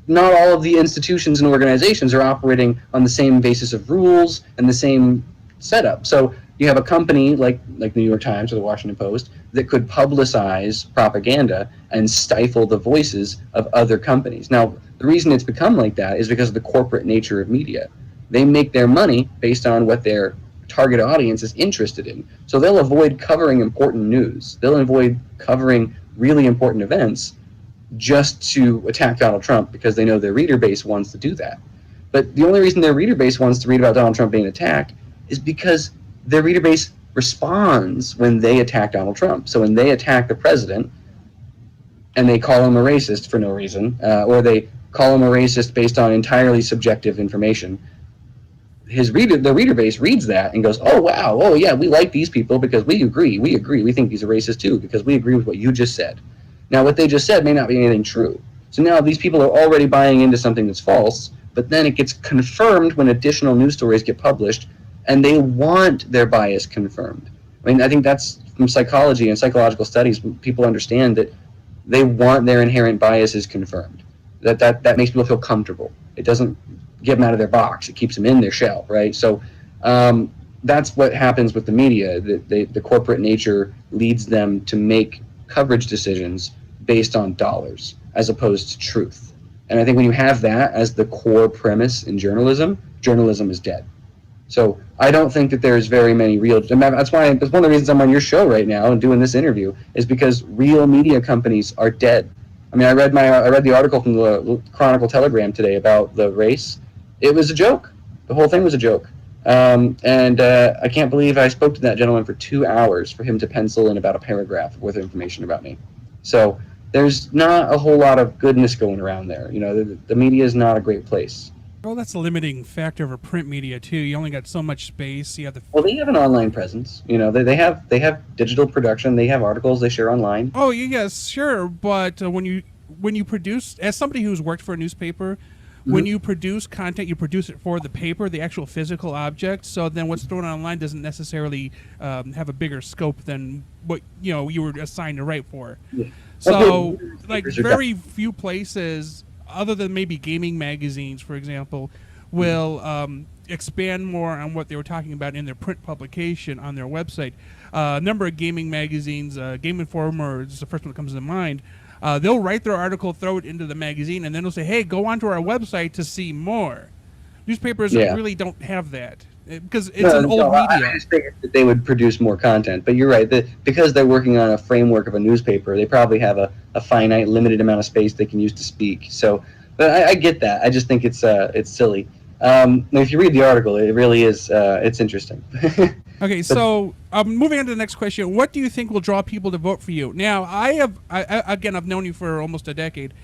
not all of the institutions and organizations are operating on the same basis of rules and the same setup. So you have a company like the New York Times or the Washington Post that could publicize propaganda and stifle the voices of other companies. Now, the reason it's become like that is because of the corporate nature of media. They make their money based on what their target audience is interested in. So they'll avoid covering important news. They'll avoid covering really important events just to attack Donald Trump because they know their reader base wants to do that. But the only reason their reader base wants to read about Donald Trump being attacked is because their reader base responds when they attack Donald Trump. So when they attack the president and they call him a racist for no reason, or they call him a racist based on entirely subjective information, the reader base reads that and goes, oh, wow, oh, yeah, we like these people because we agree, we think he's a racist too because we agree with what you just said. Now, what they just said may not be anything true. So now these people are already buying into something that's false, but then it gets confirmed when additional news stories get published, and they want their bias confirmed. I mean, I think that's from psychology and psychological studies. People understand that they want their inherent biases confirmed. That makes people feel comfortable. It doesn't get them out of their box. It keeps them in their shell, right? So that's what happens with the media. The corporate nature leads them to make coverage decisions based on dollars as opposed to truth. And I think when you have that as the core premise in journalism, journalism is dead. So I don't think that there's very many real. That's one of the reasons I'm on your show right now and doing this interview, is because real media companies are dead. I mean, I read the article from the Chronicle Telegram today about the race. It was a joke. The whole thing was a joke. And I can't believe I spoke to that gentleman for 2 hours for him to pencil in about a paragraph worth of information about me. So there's not a whole lot of goodness going around there. You know, the media is not a great place. Well, that's a limiting factor of a print media too. You only got so much space. You have Well, they have an online presence. You know, they have digital production. They have articles they share online. Oh, yes, sure. But when you produce, as somebody who's worked for a newspaper, when you produce content, you produce it for the paper, the actual physical object. So then what's thrown online doesn't necessarily have a bigger scope than what you were assigned to write for. Yeah. So, like, very few places, other than maybe gaming magazines, for example, will expand more on what they were talking about in their print publication on their website. A number of gaming magazines, Game Informer is the first one that comes to mind. They'll write their article, throw it into the magazine, and then they'll say, hey, go onto our website to see more. Newspapers really don't have that because it's an old media. I just figured that they would produce more content, but you're right. Because they're working on a framework of a newspaper, they probably have a finite, limited amount of space they can use to speak. So, but I get that. I just think it's silly. If you read the article, it really is. It's interesting. Okay, so moving on to the next question. What do you think will draw people to vote for you? Now, I've known you for almost a decade.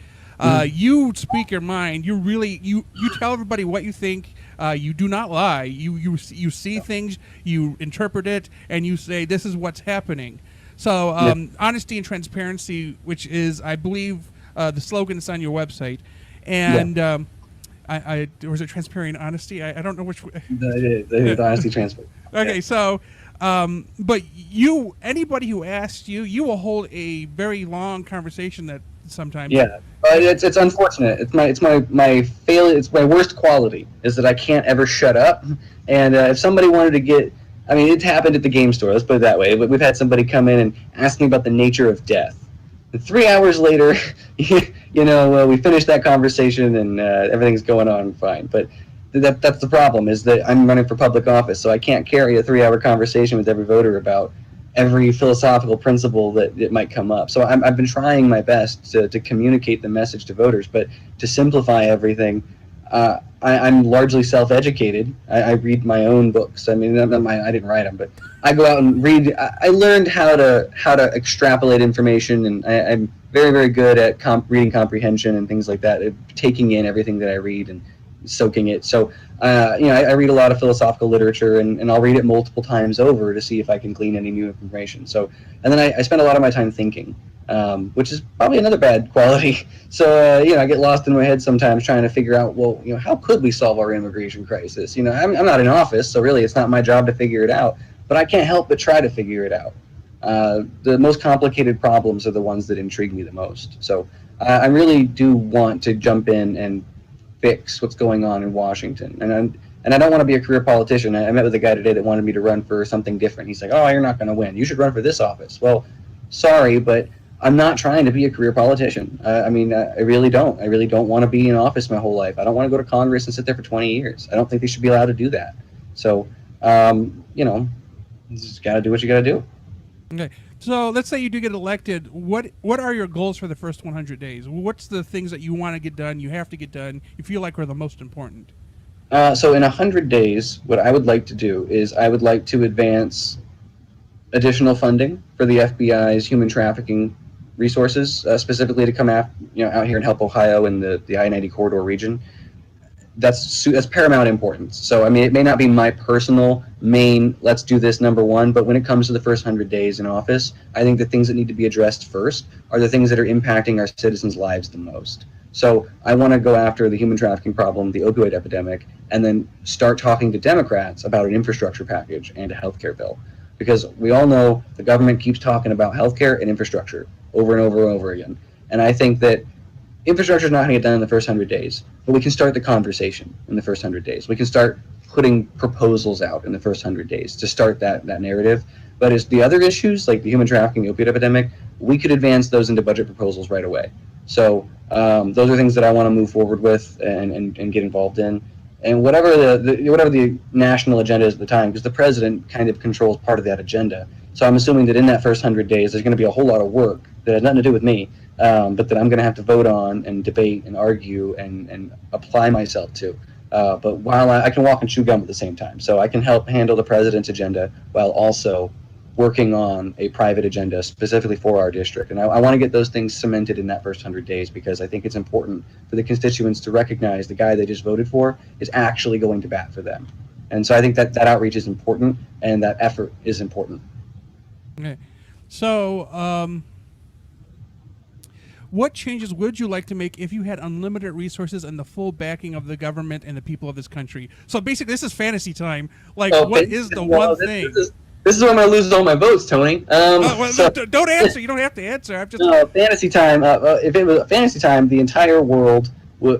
You speak your mind. You tell everybody what you think. You do not lie. You see things, you interpret it, and you say this is what's happening. So honesty and transparency, which is, I believe, the slogan is on your website, and or is it transparent honesty? I don't know which. It is honesty, transparent. Okay, so, but anybody who asks you will hold a very long conversation that sometimes. Yeah, but it's unfortunate. It's my failure. It's my worst quality is that I can't ever shut up. And if somebody wanted to get I mean, it's happened at the game store. Let's put it that way. We've had somebody come in and ask me about the nature of death. And 3 hours later, we finished that conversation and everything's going on fine. But that's the problem, is that I'm running for public office, so I can't carry a 3-hour conversation with every voter about every philosophical principle that might come up. So I've been trying my best to communicate the message to voters, but to simplify everything, I'm largely self-educated. I read my own books. I mean, I didn't write them, but I go out and read. I learned how to extrapolate information, and I'm very, very good at reading comprehension and things like that, taking in everything that I read and soaking it. So, I read a lot of philosophical literature, and I'll read it multiple times over to see if I can glean any new information. So, and then I spend a lot of my time thinking, which is probably another bad quality. So, I get lost in my head sometimes trying to figure out, well, how could we solve our immigration crisis? I'm not in office, so really it's not my job to figure it out, but I can't help but try to figure it out. The most complicated problems are the ones that intrigue me the most. So I really do want to jump in and fix what's going on in Washington. And I don't want to be a career politician. I met with a guy today that wanted me to run for something different. He's like, oh, you're not going to win. You should run for this office. Well, sorry, but I'm not trying to be a career politician. I really don't. I really don't want to be in office my whole life. I don't want to go to Congress and sit there for 20 years. I don't think they should be allowed to do that. So, you just got to do what you got to do. Okay. So let's say you do get elected. What are your goals for the first 100 days? What's the things that you want to get done, you have to get done, you feel like are the most important? So in 100 days, what I would like to do is I would like to advance additional funding for the FBI's human trafficking resources, specifically to come out here and help Ohio in the I-90 corridor region. That's paramount importance. So, I mean, it may not be my personal main, let's do this number one, but when it comes to the first 100 days in office, I think the things that need to be addressed first are the things that are impacting our citizens' lives the most. So I want to go after the human trafficking problem, the opioid epidemic, and then start talking to Democrats about an infrastructure package and a healthcare bill. Because we all know the government keeps talking about healthcare and infrastructure over and over and over again. And I think that infrastructure is not going to get done in the first 100 days, but we can start the conversation in the first 100 days. We can start putting proposals out in the first 100 days to start that narrative. But as the other issues, like the human trafficking, the opioid epidemic, we could advance those into budget proposals right away. So those are things that I want to move forward with and get involved in. And whatever the national agenda is at the time, because the president kind of controls part of that agenda. So I'm assuming that in that first 100 days, there's going to be a whole lot of work that has nothing to do with me, but that I'm going to have to vote on and debate and argue and apply myself to. But while I can walk and chew gum at the same time. So I can help handle the president's agenda while also working on a private agenda specifically for our district. And I want to get those things cemented in that first 100 days because I think it's important for the constituents to recognize the guy they just voted for is actually going to bat for them. And so I think that outreach is important and that effort is important. Okay. So, what changes would you like to make if you had unlimited resources and the full backing of the government and the people of this country? So basically, this is fantasy time. Like, what is the one thing? This is where I'm going to lose all my votes, Tony. Don't answer. You don't have to answer. I'm just. Fantasy time. If it was fantasy time, the entire world,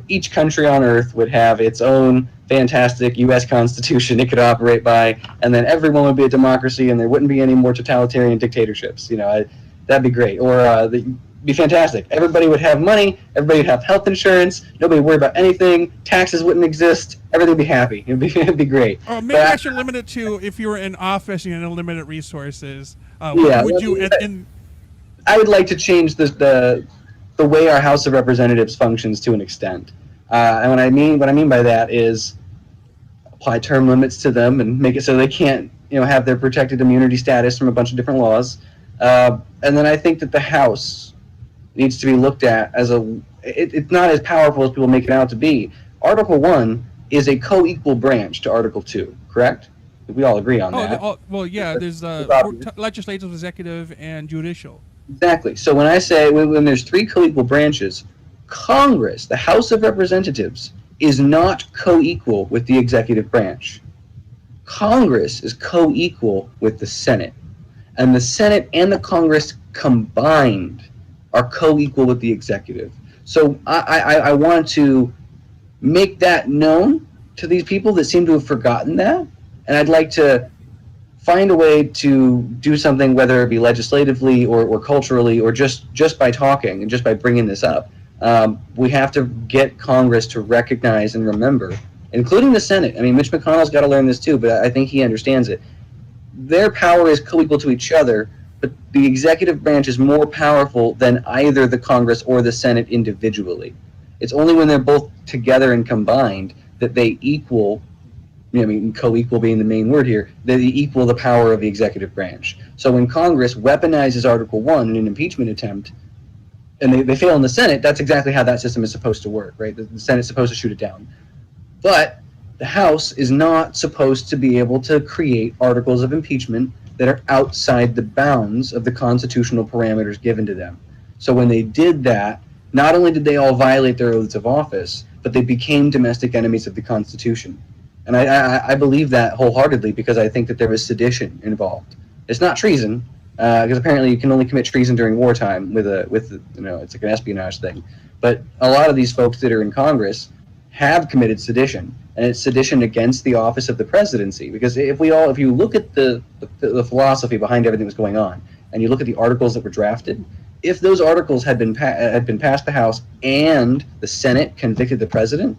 each country on Earth would have its own fantastic U.S. Constitution it could operate by, and then everyone would be a democracy, and there wouldn't be any more totalitarian dictatorships. That'd be great. Or be fantastic. Everybody would have money. Everybody would have health insurance. Nobody would worry about anything. Taxes wouldn't exist. Everything would be happy. It'd be great. Maybe I should limit it to if you were in office and you had unlimited resources. I would like to change the way our House of Representatives functions to an extent. And what I mean by that is apply term limits to them and make it so they can't have their protected immunity status from a bunch of different laws. And then I think that the House needs to be looked at as it's not as powerful as people make it out to be. Article 1 is a co-equal branch to Article 2, correct? We all agree on that. Well, yeah, there's legislative, executive, and judicial. Exactly. So when I say when there's 3 co-equal branches, Congress, the House of Representatives, is not co-equal with the executive branch. Congress is co-equal with the Senate. And the Senate and the Congress combined are co-equal with the executive. So I want to make that known to these people that seem to have forgotten that. And I'd like to find a way to do something, whether it be legislatively or culturally or just by talking and just by bringing this up. We have to get Congress to recognize and remember, including the Senate. I mean, Mitch McConnell's got to learn this too, but I think he understands it. Their power is co-equal to each other, but the executive branch is more powerful than either the Congress or the Senate individually. It's only when they're both together and combined that they equal, I mean, co-equal being the main word here, they equal the power of the executive branch. So when Congress weaponizes Article 1 in an impeachment attempt, and they fail in the Senate, that's exactly how that system is supposed to work, right? The Senate's supposed to shoot it down. But the House is not supposed to be able to create articles of impeachment that are outside the bounds of the constitutional parameters given to them. So when they did that, not only did they all violate their oaths of office, but they became domestic enemies of the Constitution. And I believe that wholeheartedly because I think that there was sedition involved. It's not treason, because apparently you can only commit treason during wartime with it's like an espionage thing. But a lot of these folks that are in Congress have committed sedition, and it's sedition against the office of the presidency. Because if you look at the philosophy behind everything that's going on, and you look at the articles that were drafted, if those articles had been passed the House and the Senate convicted the president,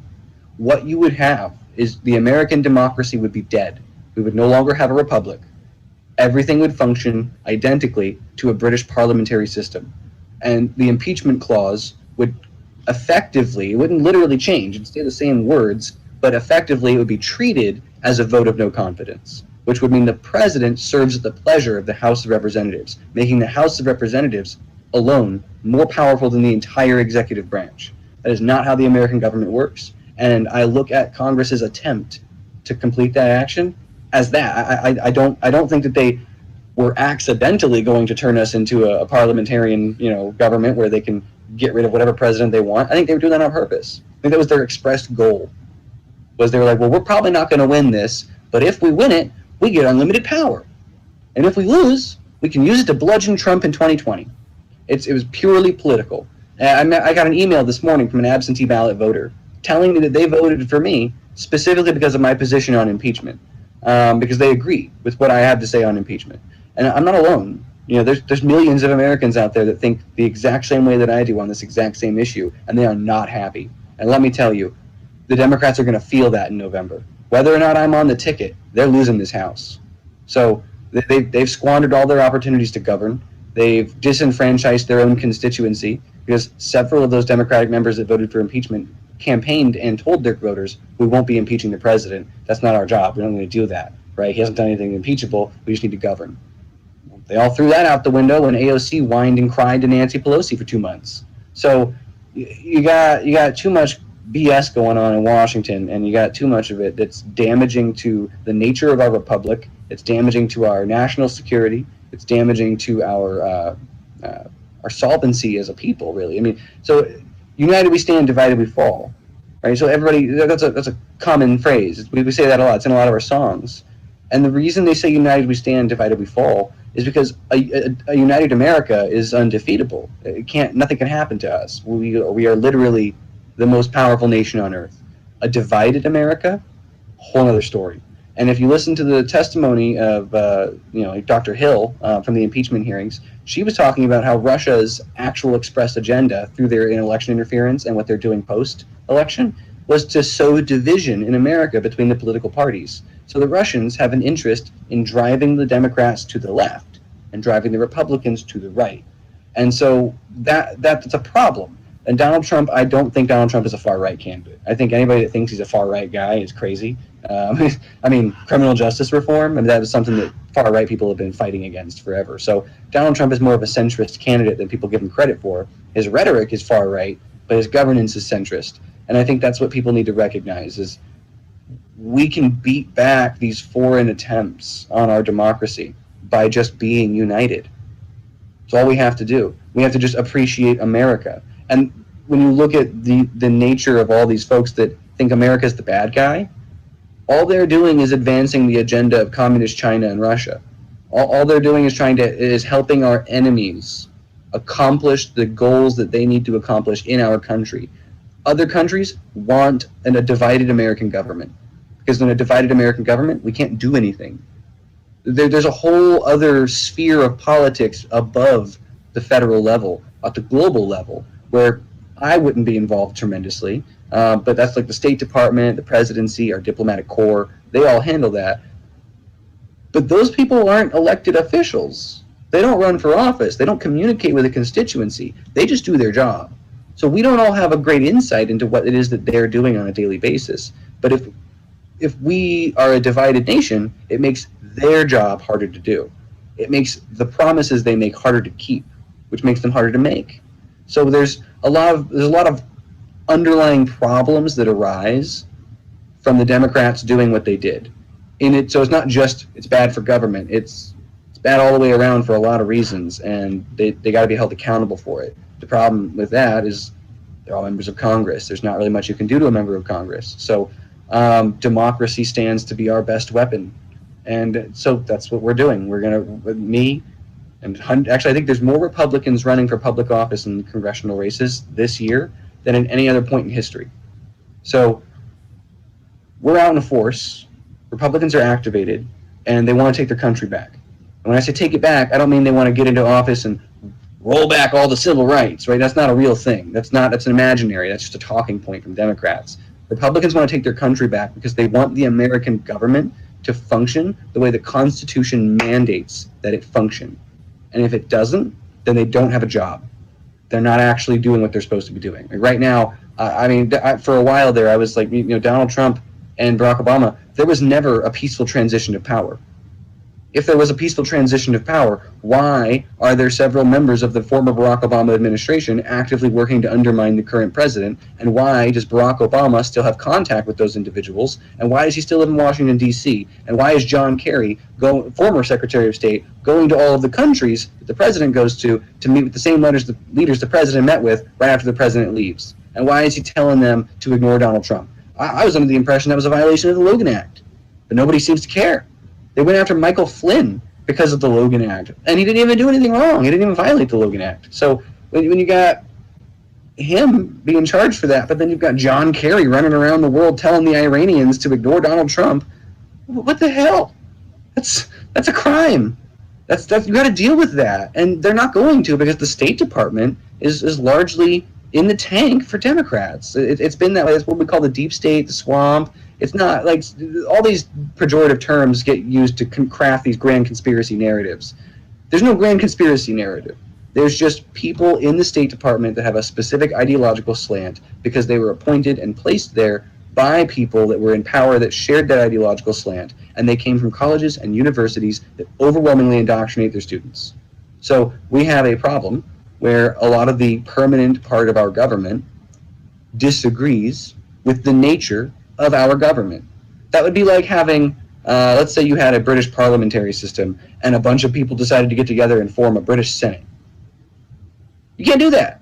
what you would have is the American democracy would be dead. We would no longer have a republic. Everything would function identically to a British parliamentary system. And the impeachment clause would effectively, it wouldn't literally change, it'd stay the same words, but effectively it would be treated as a vote of no confidence, which would mean the president serves at the pleasure of the House of Representatives, making the House of Representatives alone more powerful than the entire executive branch. That is not how the American government works. And I look at Congress's attempt to complete that action as that. I don't think that they were accidentally going to turn us into a parliamentarian, government where they can get rid of whatever president they want. I think they were doing that on purpose. I think that was their expressed goal. Was they were like, well, we're probably not going to win this, but if we win it, we get unlimited power. And if we lose, we can use it to bludgeon Trump in 2020. It was purely political. I got an email this morning from an absentee ballot voter telling me that they voted for me specifically because of my position on impeachment, because they agree with what I have to say on impeachment. And I'm not alone. There's millions of Americans out there that think the exact same way that I do on this exact same issue, and they are not happy. And let me tell you, the Democrats are going to feel that in November. Whether or not I'm on the ticket, they're losing this House. So they've squandered all their opportunities to govern. They've disenfranchised their own constituency because several of those Democratic members that voted for impeachment campaigned and told their voters, we won't be impeaching the president. That's not our job. We're not going to do that, right? He hasn't done anything impeachable. We just need to govern. They all threw that out the window when AOC whined and cried to Nancy Pelosi for 2 months. So you got too much BS going on in Washington, and you got too much of it that's damaging to the nature of our republic. It's damaging to our national security. It's damaging to our solvency as a people, really. I mean, so united we stand, divided we fall, right? So everybody, that's a common phrase. We say that a lot. It's in a lot of our songs. And the reason they say united we stand, divided we fall is because a united America is undefeatable. Nothing can happen to us. We are literally the most powerful nation on earth. A divided America, whole other story. And if you listen to the testimony of Dr. Hill from the impeachment hearings, she was talking about how Russia's actual expressed agenda through their election interference and what they're doing post-election was to sow division in America between the political parties. So the Russians have an interest in driving the Democrats to the left and driving the Republicans to the right. And so that's a problem. And I don't think Donald Trump is a far-right candidate. I think anybody that thinks he's a far-right guy is crazy. I mean, criminal justice reform, that was something that far-right people have been fighting against forever. So Donald Trump is more of a centrist candidate than people give him credit for. His rhetoric is far-right, but his governance is centrist. And I think that's what people need to recognize is we can beat back these foreign attempts on our democracy by just being united. It's all we have to do. We have to just appreciate America. And when you look at the nature of all these folks that think America is the bad guy, all they're doing is advancing the agenda of communist China and Russia. All they're doing is helping our enemies accomplish the goals that they need to accomplish in our country. Other countries want a divided American government, because in a divided American government, we can't do anything. There's a whole other sphere of politics above the federal level, at the global level, where I wouldn't be involved tremendously. But that's like the State Department, the presidency, our diplomatic corps. They all handle that. But those people aren't elected officials. They don't run for office. They don't communicate with a constituency. They just do their job. So we don't all have a great insight into what it is that they're doing on a daily basis. But if we are a divided nation, it makes their job harder to do. It makes the promises they make harder to keep, which makes them harder to make. So there's a lot of underlying problems that arise from the Democrats doing what they did. So it's not just it's bad for government. It's bad all the way around for a lot of reasons, and they got to be held accountable for it. The problem with that is they're all members of Congress. There's not really much you can do to a member of Congress. So democracy stands to be our best weapon, and so that's what we're doing. We're gonna actually I think there's more Republicans running for public office in congressional races this year than at any other point in history. So we're out in force. Republicans are activated, and they want to take their country back. And when I say take it back, I don't mean they want to get into office and roll back all the civil rights, right? That's not a real thing. That's an imaginary. That's just a talking point from Democrats. Republicans want to take their country back because they want the American government to function the way the Constitution mandates that it function. And if it doesn't, then they don't have a job. They're not actually doing what they're supposed to be doing. Like right now, for a while there, I was like, Donald Trump and Barack Obama, there was never a peaceful transition of power. If there was a peaceful transition of power, why are there several members of the former Barack Obama administration actively working to undermine the current president? And why does Barack Obama still have contact with those individuals? And why does he still live in Washington, D.C.? And why is John Kerry, former Secretary of State, going to all of the countries that the president goes to meet with the same leaders the president met with right after the president leaves? And why is he telling them to ignore Donald Trump? I was under the impression that was a violation of the Logan Act, but nobody seems to care. They went after Michael Flynn because of the Logan Act, and he didn't even do anything wrong. He didn't even violate the Logan Act. So when you got him being charged for that, but then you've got John Kerry running around the world telling the Iranians to ignore Donald Trump, what the hell? That's a crime. That's you got to deal with that, and they're not going to because the State Department is largely in the tank for Democrats. It's been that way. It's what we call the deep state, the swamp. It's not like all these pejorative terms get used to craft these grand conspiracy narratives. There's no grand conspiracy narrative. There's just people in the State Department that have a specific ideological slant because they were appointed and placed there by people that were in power that shared that ideological slant, and they came from colleges and universities that overwhelmingly indoctrinate their students. So we have a problem where a lot of the permanent part of our government disagrees with the nature of our government. That would be like having, let's say you had a British parliamentary system and a bunch of people decided to get together and form a British Senate. You can't do that.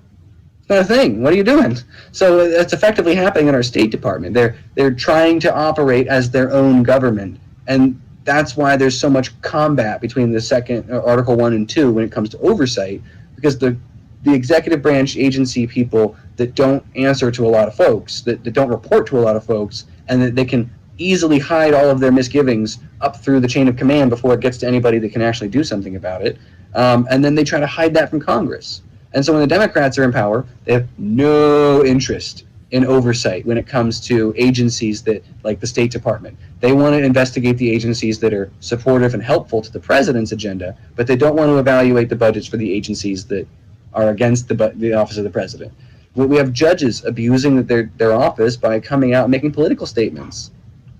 It's not a thing. What are you doing? So that's effectively happening in our State Department. They're trying to operate as their own government, and that's why there's so much combat between the second Article 1 and 2 when it comes to oversight, because the executive branch agency people that don't answer to a lot of folks, that don't report to a lot of folks, and that they can easily hide all of their misgivings up through the chain of command before it gets to anybody that can actually do something about it. And then they try to hide that from Congress. And so when the Democrats are in power, they have no interest in oversight when it comes to agencies that, like the State Department. They want to investigate the agencies that are supportive and helpful to the president's agenda, but they don't want to evaluate the budgets for the agencies that are against the office of the president. We have judges abusing their office by coming out and making political statements.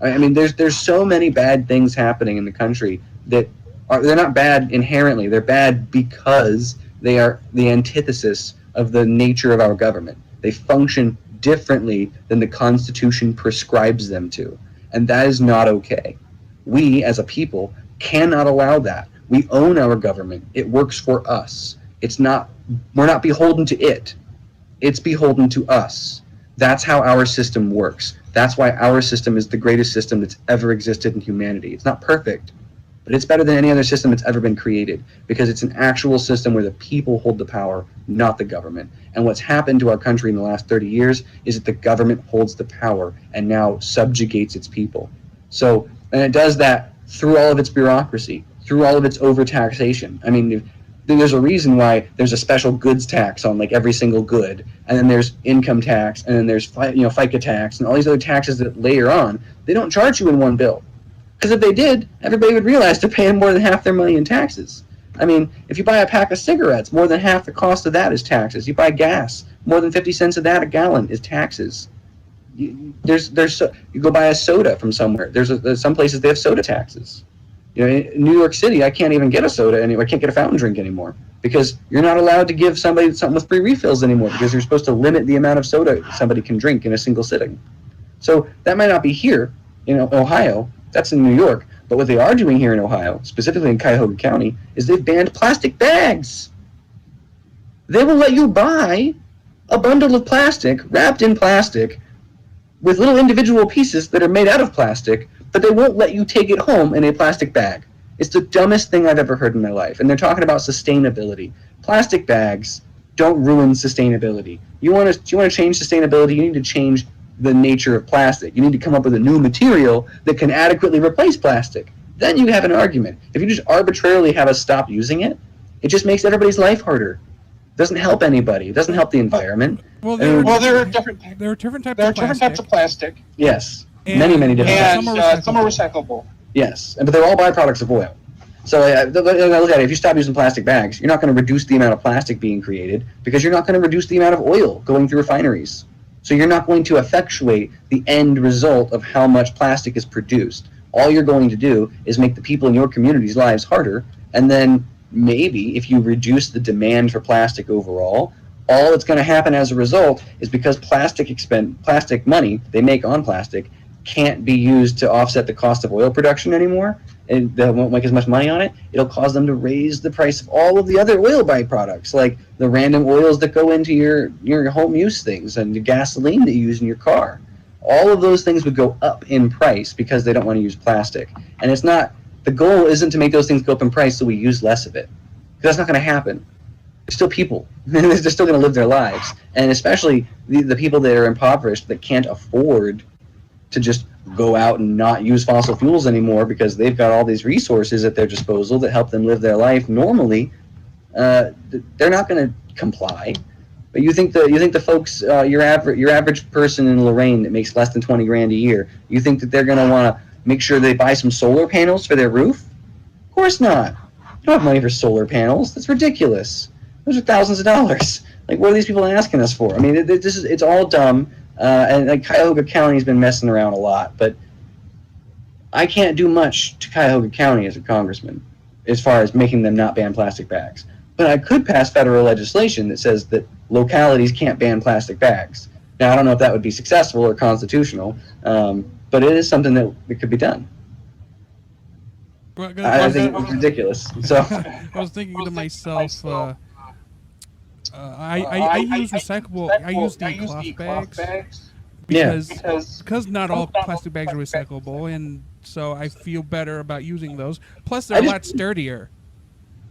I mean, there's so many bad things happening in the country that they're not bad inherently. They're bad because they are the antithesis of the nature of our government. They function differently than the Constitution prescribes them to, and that is not okay. We, as a people, cannot allow that. We own our government. It works for us. We're not beholden to it. It's beholden to us. That's how our system works. That's why our system is the greatest system that's ever existed in humanity. It's not perfect, but it's better than any other system that's ever been created because it's an actual system where the people hold the power, not the government. And what's happened to our country in the last 30 years is that the government holds the power and now subjugates its people. And it does that through all of its bureaucracy. through all of its overtaxation. I mean, there's a reason why there's a special goods tax on like every single good, and then there's income tax, and then there's FICA tax, and all these other taxes that layer on. They don't charge you in one bill, because if they did, everybody would realize they're paying more than half their money in taxes. I mean, if you buy a pack of cigarettes, more than half the cost of that is taxes. You buy gas, more than 50 cents of that a gallon is taxes. You go buy a soda from somewhere. There's some places they have soda taxes. In New York City, I can't even get a soda anymore. I can't get a fountain drink anymore because you're not allowed to give somebody something with free refills anymore because you're supposed to limit the amount of soda somebody can drink in a single sitting. So that might not be here in Ohio. That's in New York. But what they are doing here in Ohio, specifically in Cuyahoga County, is they've banned plastic bags. They will let you buy a bundle of plastic wrapped in plastic with little individual pieces that are made out of plastic, but they won't let you take it home in a plastic bag. It's the dumbest thing I've ever heard in my life. And they're talking about sustainability. Plastic bags don't ruin sustainability. You want to change sustainability, you need to change the nature of plastic. You need to come up with a new material that can adequately replace plastic. Then you have an argument. If you just arbitrarily have us stop using it, it just makes everybody's life harder. It doesn't help anybody. It doesn't help the environment. Well, there are different types of plastic. Yes. And many different And types. some are recyclable. Yes, but they're all byproducts of oil. So look at it. If you stop using plastic bags, you're not going to reduce the amount of plastic being created because you're not going to reduce the amount of oil going through refineries. So you're not going to effectuate the end result of how much plastic is produced. All you're going to do is make the people in your community's lives harder, and then maybe if you reduce the demand for plastic overall, all that's going to happen as a result is because plastic money they make on plastic can't be used to offset the cost of oil production anymore, and they won't make as much money on it. It'll cause them to raise the price of all of the other oil byproducts, like the random oils that go into your home use things and the gasoline that you use in your car. All of those things would go up in price because they don't want to use plastic. And it's not, the goal isn't to make those things go up in price so we use less of it. Because that's not going to happen. They're still people. They're still going to live their lives. And especially the people that are impoverished that can't afford to just go out and not use fossil fuels anymore because they've got all these resources at their disposal that help them live their life normally. They're not going to comply. But you think the folks, your average person in Lorraine that makes less than 20 grand a year, you think that they're going to want to make sure they buy some solar panels for their roof? Of course not. You don't have money for solar panels. That's ridiculous. Those are thousands of dollars. Like, what are these people asking us for? I mean, it's all dumb. And like Cuyahoga County has been messing around a lot, but I can't do much to Cuyahoga County as a congressman as far as making them not ban plastic bags. But I could pass federal legislation that says that localities can't ban plastic bags. Now, I don't know if that would be successful or constitutional, but it is something that could be done. Well, I think it's ridiculous. So I was thinking to myself, I use recyclable. I use the cloth bags because not all plastic bags are recyclable, and so I feel better about using those. Plus, they're a lot sturdier.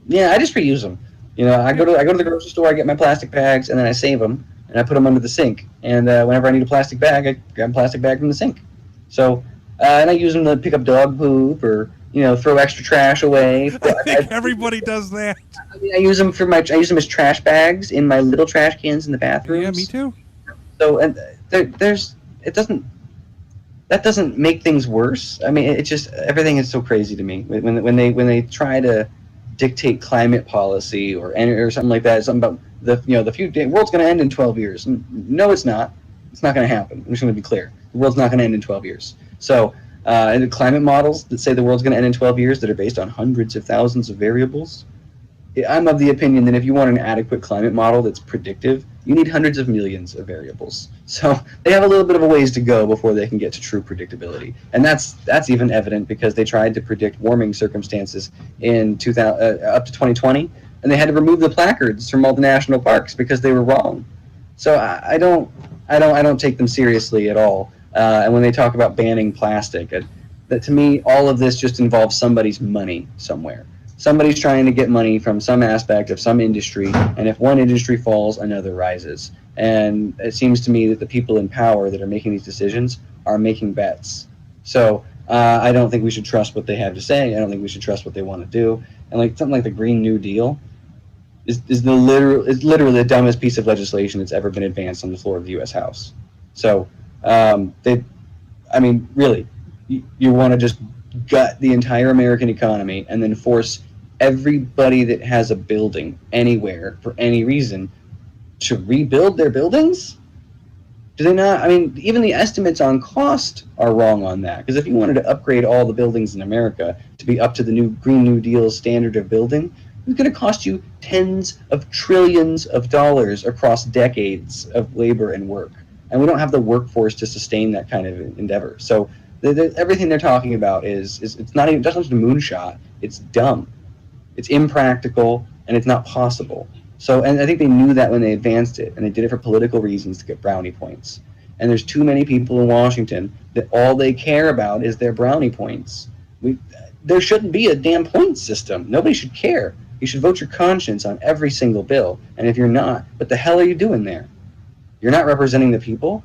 Yeah, I just reuse them. I go to the grocery store, I get my plastic bags, and then I save them, and I put them under the sink. And whenever I need a plastic bag, I grab a plastic bag from the sink. So, and I use them to pick up dog poop or throw extra trash away. I think everybody does that. I mean, I use them as trash bags in my little trash cans in the bathrooms. Yeah, me too. So, and that doesn't make things worse. I mean, it's just everything is so crazy to me when they try to dictate climate policy or something like that. Something about the world's going to end in 12 years. No, it's not. It's not going to happen. I'm just going to be clear. The world's not going to end in 12 years. So, and the climate models that say the world's going to end in 12 years that are based on hundreds of thousands of variables, I'm of the opinion that if you want an adequate climate model that's predictive, you need hundreds of millions of variables. So they have a little bit of a ways to go before they can get to true predictability. And that's even evident because they tried to predict warming circumstances in up to 2020, and they had to remove the placards from all the national parks because they were wrong. So I don't take them seriously at all. And when they talk about banning plastic, that to me, all of this just involves somebody's money somewhere. Somebody's trying to get money from some aspect of some industry, and if one industry falls, another rises. And it seems to me that the people in power that are making these decisions are making bets. So I don't think we should trust what they have to say. I don't think we should trust what they want to do. And like something like the Green New Deal is literally the dumbest piece of legislation that's ever been advanced on the floor of the U.S. House. So really, you want to just gut the entire American economy and then force everybody that has a building anywhere for any reason to rebuild their buildings? Do they not? I mean, even the estimates on cost are wrong on that. Because if you wanted to upgrade all the buildings in America to be up to the new Green New Deal standard of building, it's going to cost you tens of trillions of dollars across decades of labor and work. And we don't have the workforce to sustain that kind of endeavor. So everything they're talking about is it's not even just a moonshot. It's dumb. It's impractical, and it's not possible. So, and I think they knew that when they advanced it, and they did it for political reasons to get brownie points. And there's too many people in Washington that all they care about is their brownie points. There shouldn't be a damn point system. Nobody should care. You should vote your conscience on every single bill. And if you're not, what the hell are you doing there? You're not representing the people.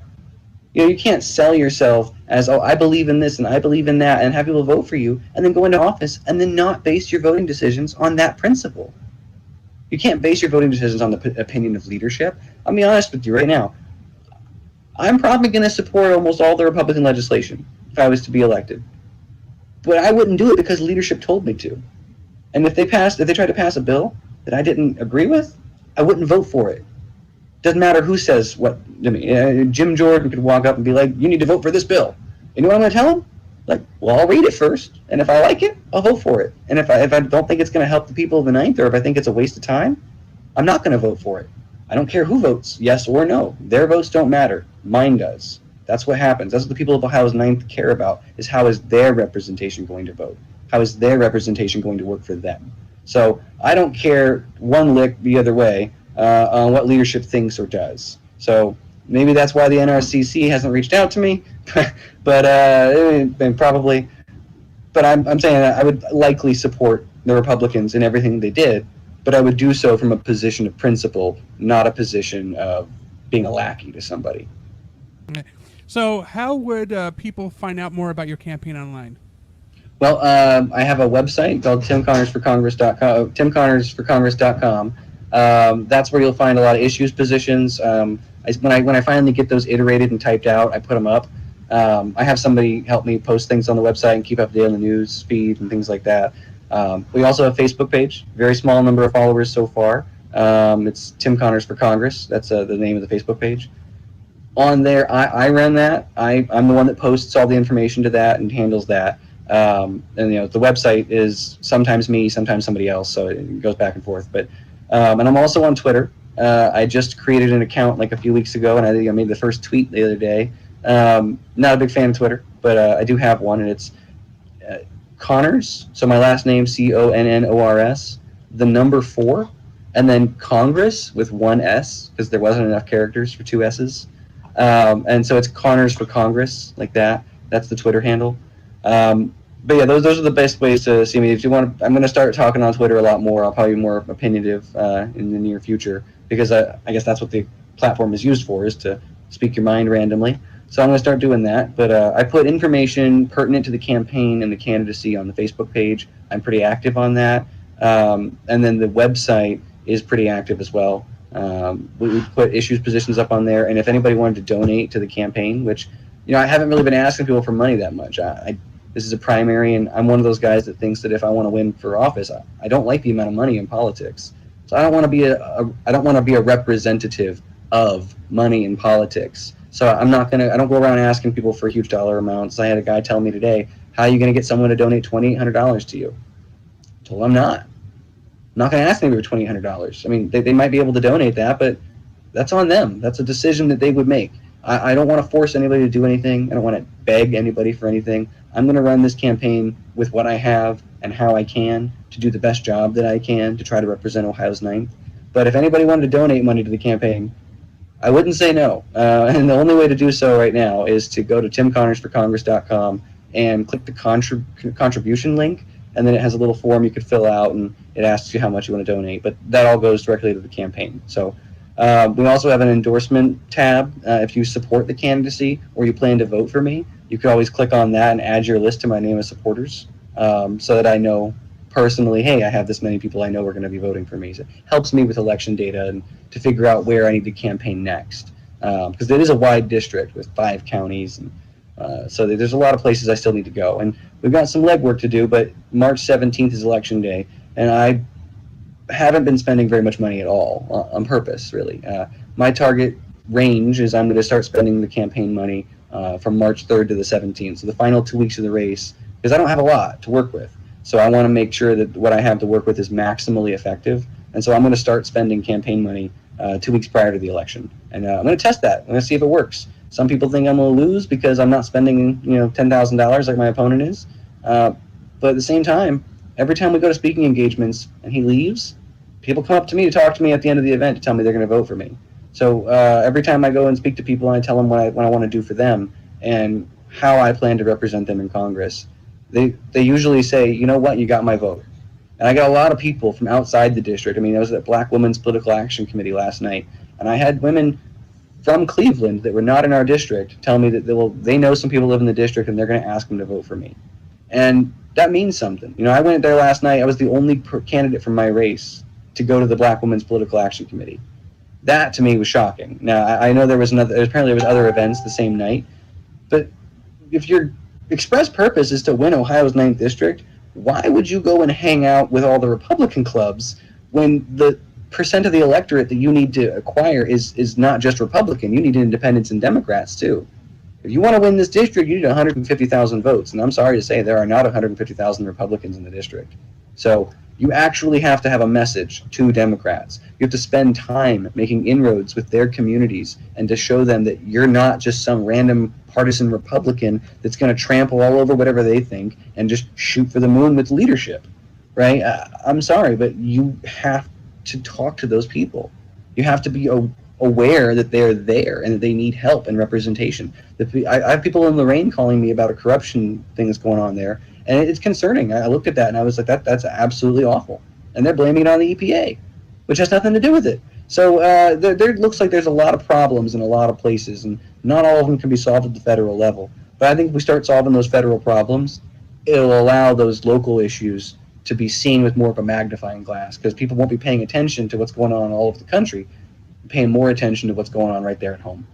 You know, you can't sell yourself as, oh, I believe in this and I believe in that, and have people vote for you, and then go into office and then not base your voting decisions on that principle. You can't base your voting decisions on the opinion of leadership. I'll be honest with you right now. I'm probably going to support almost all the Republican legislation if I was to be elected. But I wouldn't do it because leadership told me to. And if they tried to pass a bill that I didn't agree with, I wouldn't vote for it. Doesn't matter who says what to me. Jim Jordan could walk up and be like, you need to vote for this bill. You know what I'm going to tell him? Like, well, I'll read it first, and if I like it, I'll vote for it. And if I don't think it's going to help the people of the Ninth, or if I think it's a waste of time, I'm not going to vote for it. I don't care who votes, yes or no. Their votes don't matter. Mine does. That's what happens. That's what the people of Ohio's Ninth care about, is how is their representation going to vote? How is their representation going to work for them? So I don't care one lick the other way on what leadership thinks or does. So maybe that's why the NRCC hasn't reached out to me, but probably. But I'm saying that I would likely support the Republicans in everything they did, but I would do so from a position of principle, not a position of being a lackey to somebody. So how would people find out more about your campaign online? Well, I have a website called timconnorsforcongress.com. timconnorsforcongress.com. That's where you'll find a lot of issues positions. When I finally get those iterated and typed out, I put them up. I have somebody help me post things on the website and keep up to date on the news feed and things like that. We also have a Facebook page. Very small number of followers so far. It's Tim Connors for Congress. That's the name of the Facebook page. On there, I run that. I'm the one that posts all the information to that and handles that. And the website is sometimes me, sometimes somebody else, so it goes back and forth. But and I'm also on Twitter. I just created an account like a few weeks ago, and I think I made the first tweet the other day. Not a big fan of Twitter, but I do have one, and it's Connors. So my last name, Connors, the number 4, and then Congress with 1 S, because there wasn't enough characters for 2 S's. And so it's Connors for Congress, like that. That's the Twitter handle. But yeah, those are the best ways to see me. If you want, I'm going to start talking on Twitter a lot more. I'll probably be more opinionative in the near future, because I guess that's what the platform is used for, is to speak your mind randomly. So I'm going to start doing that. But I put information pertinent to the campaign and the candidacy on the Facebook page. I'm pretty active on that. And then the website is pretty active as well. We put issues positions up on there. And if anybody wanted to donate to the campaign, which, I haven't really been asking people for money that much. This is a primary, and I'm one of those guys that thinks that if I want to win for office, I don't like the amount of money in politics. So I don't want to be a representative of money in politics. So I don't go around asking people for huge dollar amounts. I had a guy tell me today, how are you going to get someone to donate $2,800 to you? I told him I'm not going to ask anybody for $2,800. I mean, they might be able to donate that, but that's on them. That's a decision that they would make. I don't want to force anybody to do anything. I don't want to beg anybody for anything. I'm going to run this campaign with what I have and how I can to do the best job that I can to try to represent Ohio's 9th. But if anybody wanted to donate money to the campaign, I wouldn't say no. And the only way to do so right now is to go to timconnorsforcongress.com and click the contribution link, and then it has a little form you could fill out, and it asks you how much you want to donate. But that all goes directly to the campaign. So we also have an endorsement tab. If you support the candidacy or you plan to vote for me, you could always click on that and add your list to my name of supporters, so that I know personally, hey, I have this many people I know are going to be voting for me. So it helps me with election data and to figure out where I need to campaign next, because it is a wide district with 5 counties, and so there's a lot of places I still need to go. And we've got some legwork to do, but March 17th is election day, and I haven't been spending very much money at all on purpose, really. My target range is I'm going to start spending the campaign money from March 3rd to the 17th, so the final 2 weeks of the race, because I don't have a lot to work with. So I want to make sure that what I have to work with is maximally effective, and so I'm going to start spending campaign money 2 weeks prior to the election, and I'm going to test that. I'm going to see if it works. Some people think I'm going to lose because I'm not spending, $10,000 like my opponent is, but at the same time, every time we go to speaking engagements and he leaves, people come up to me to talk to me at the end of the event to tell me they're going to vote for me. So every time I go and speak to people and I tell them what I want to do for them and how I plan to represent them in Congress, they usually say, you know what, you got my vote. And I got a lot of people from outside the district. I mean, I was at Black Women's Political Action Committee last night, and I had women from Cleveland that were not in our district tell me that they know some people live in the district and they're going to ask them to vote for me. And that means something. I went there last night. I was the only candidate from my race to go to the Black Women's Political Action Committee. That to me was shocking. Now I know apparently there was other events the same night, but if your express purpose is to win Ohio's 9th district, why would you go and hang out with all the Republican clubs when the percent of the electorate that you need to acquire is not just Republican? You need independents and Democrats too. If you want to win this district, you need 150,000 votes, and I'm sorry to say there are not 150,000 Republicans in the district. So you actually have to have a message to Democrats. You have to spend time making inroads with their communities and to show them that you're not just some random partisan Republican that's going to trample all over whatever they think and just shoot for the moon with leadership, right? I'm sorry, but you have to talk to those people. You have to be aware that they're there and that they need help and representation. I have people in Lorraine calling me about a corruption thing that's going on there, and it's concerning. I looked at that and I was like, that's absolutely awful. And they're blaming it on the EPA, which has nothing to do with it. So there looks like there's a lot of problems in a lot of places, and not all of them can be solved at the federal level. But I think if we start solving those federal problems, it'll allow those local issues to be seen with more of a magnifying glass, because people won't be paying attention to what's going on all over the country, paying more attention to what's going on right there at home.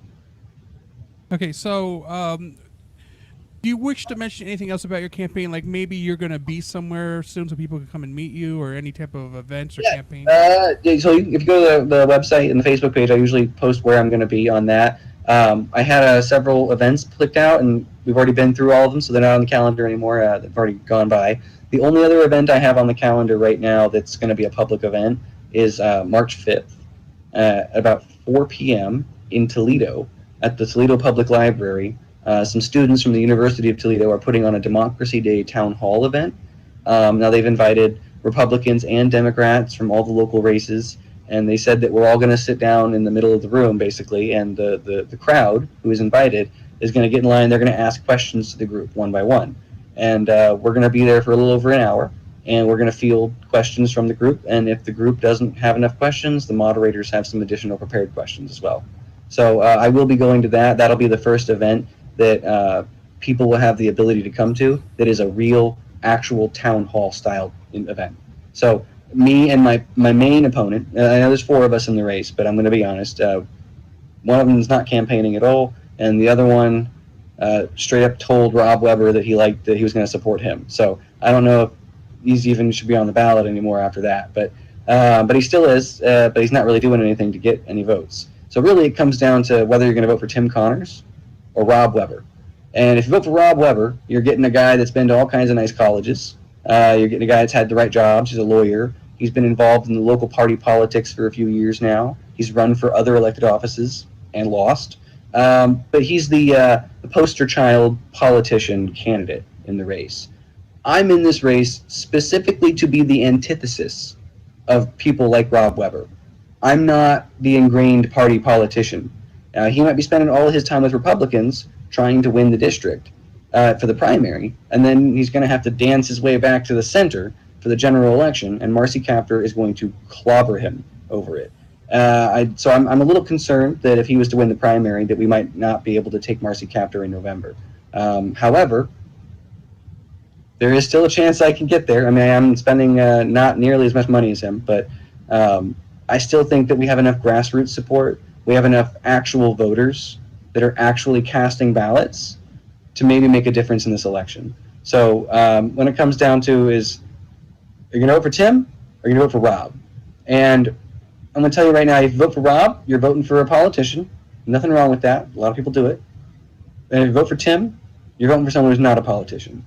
Okay, so do you wish to mention anything else about your campaign? Like maybe you're going to be somewhere soon so people can come and meet you, or any type of events or campaign? So if you go to the website and the Facebook page, I usually post where I'm going to be on that. I had several events clicked out, and we've already been through all of them, so they're not on the calendar anymore. They've already gone by. The only other event I have on the calendar right now that's going to be a public event is March 5th at about 4 p.m. in Toledo at the Toledo Public Library. Some students from the University of Toledo are putting on a Democracy Day town hall event. Now they've invited Republicans and Democrats from all the local races, and they said that we're all going to sit down in the middle of the room, basically, and the crowd who is invited is going to get in line. They're going to ask questions to the group one by one. And we're going to be there for a little over an hour, and we're going to field questions from the group. And if the group doesn't have enough questions, the moderators have some additional prepared questions as well. So I will be going to that. That'll be the first event that people will have the ability to come to that is a real, actual town hall style event. So me and my main opponent, I know there's 4 of us in the race, but I'm going to be honest, one of them is not campaigning at all, and the other one straight up told Rob Weber that he was going to support him. So I don't know if he's even should be on the ballot anymore after that, but he still is, but he's not really doing anything to get any votes. So really it comes down to whether you're going to vote for Tim Connors or Rob Weber. And if you vote for Rob Weber, you're getting a guy that's been to all kinds of nice colleges. You're getting a guy that's had the right jobs. He's a lawyer. He's been involved in the local party politics for a few years now. He's run for other elected offices and lost. But he's the poster child politician candidate in the race. I'm in this race specifically to be the antithesis of people like Rob Weber. I'm not the ingrained party politician. He might be spending all of his time with Republicans trying to win the district for the primary, and then he's going to have to dance his way back to the center for the general election, and Marcy Kaptur is going to clobber him over it. So I'm a little concerned that if he was to win the primary, that we might not be able to take Marcy Kaptur in November. However, there is still a chance I can get there. I mean, I'm spending not nearly as much money as him, but I still think that we have enough grassroots support. We have enough actual voters that are actually casting ballots to maybe make a difference in this election. So when it comes down to is, are you going to vote for Tim or are you going to vote for Rob? And I'm going to tell you right now, if you vote for Rob, you're voting for a politician. Nothing wrong with that. A lot of people do it. And if you vote for Tim, you're voting for someone who's not a politician.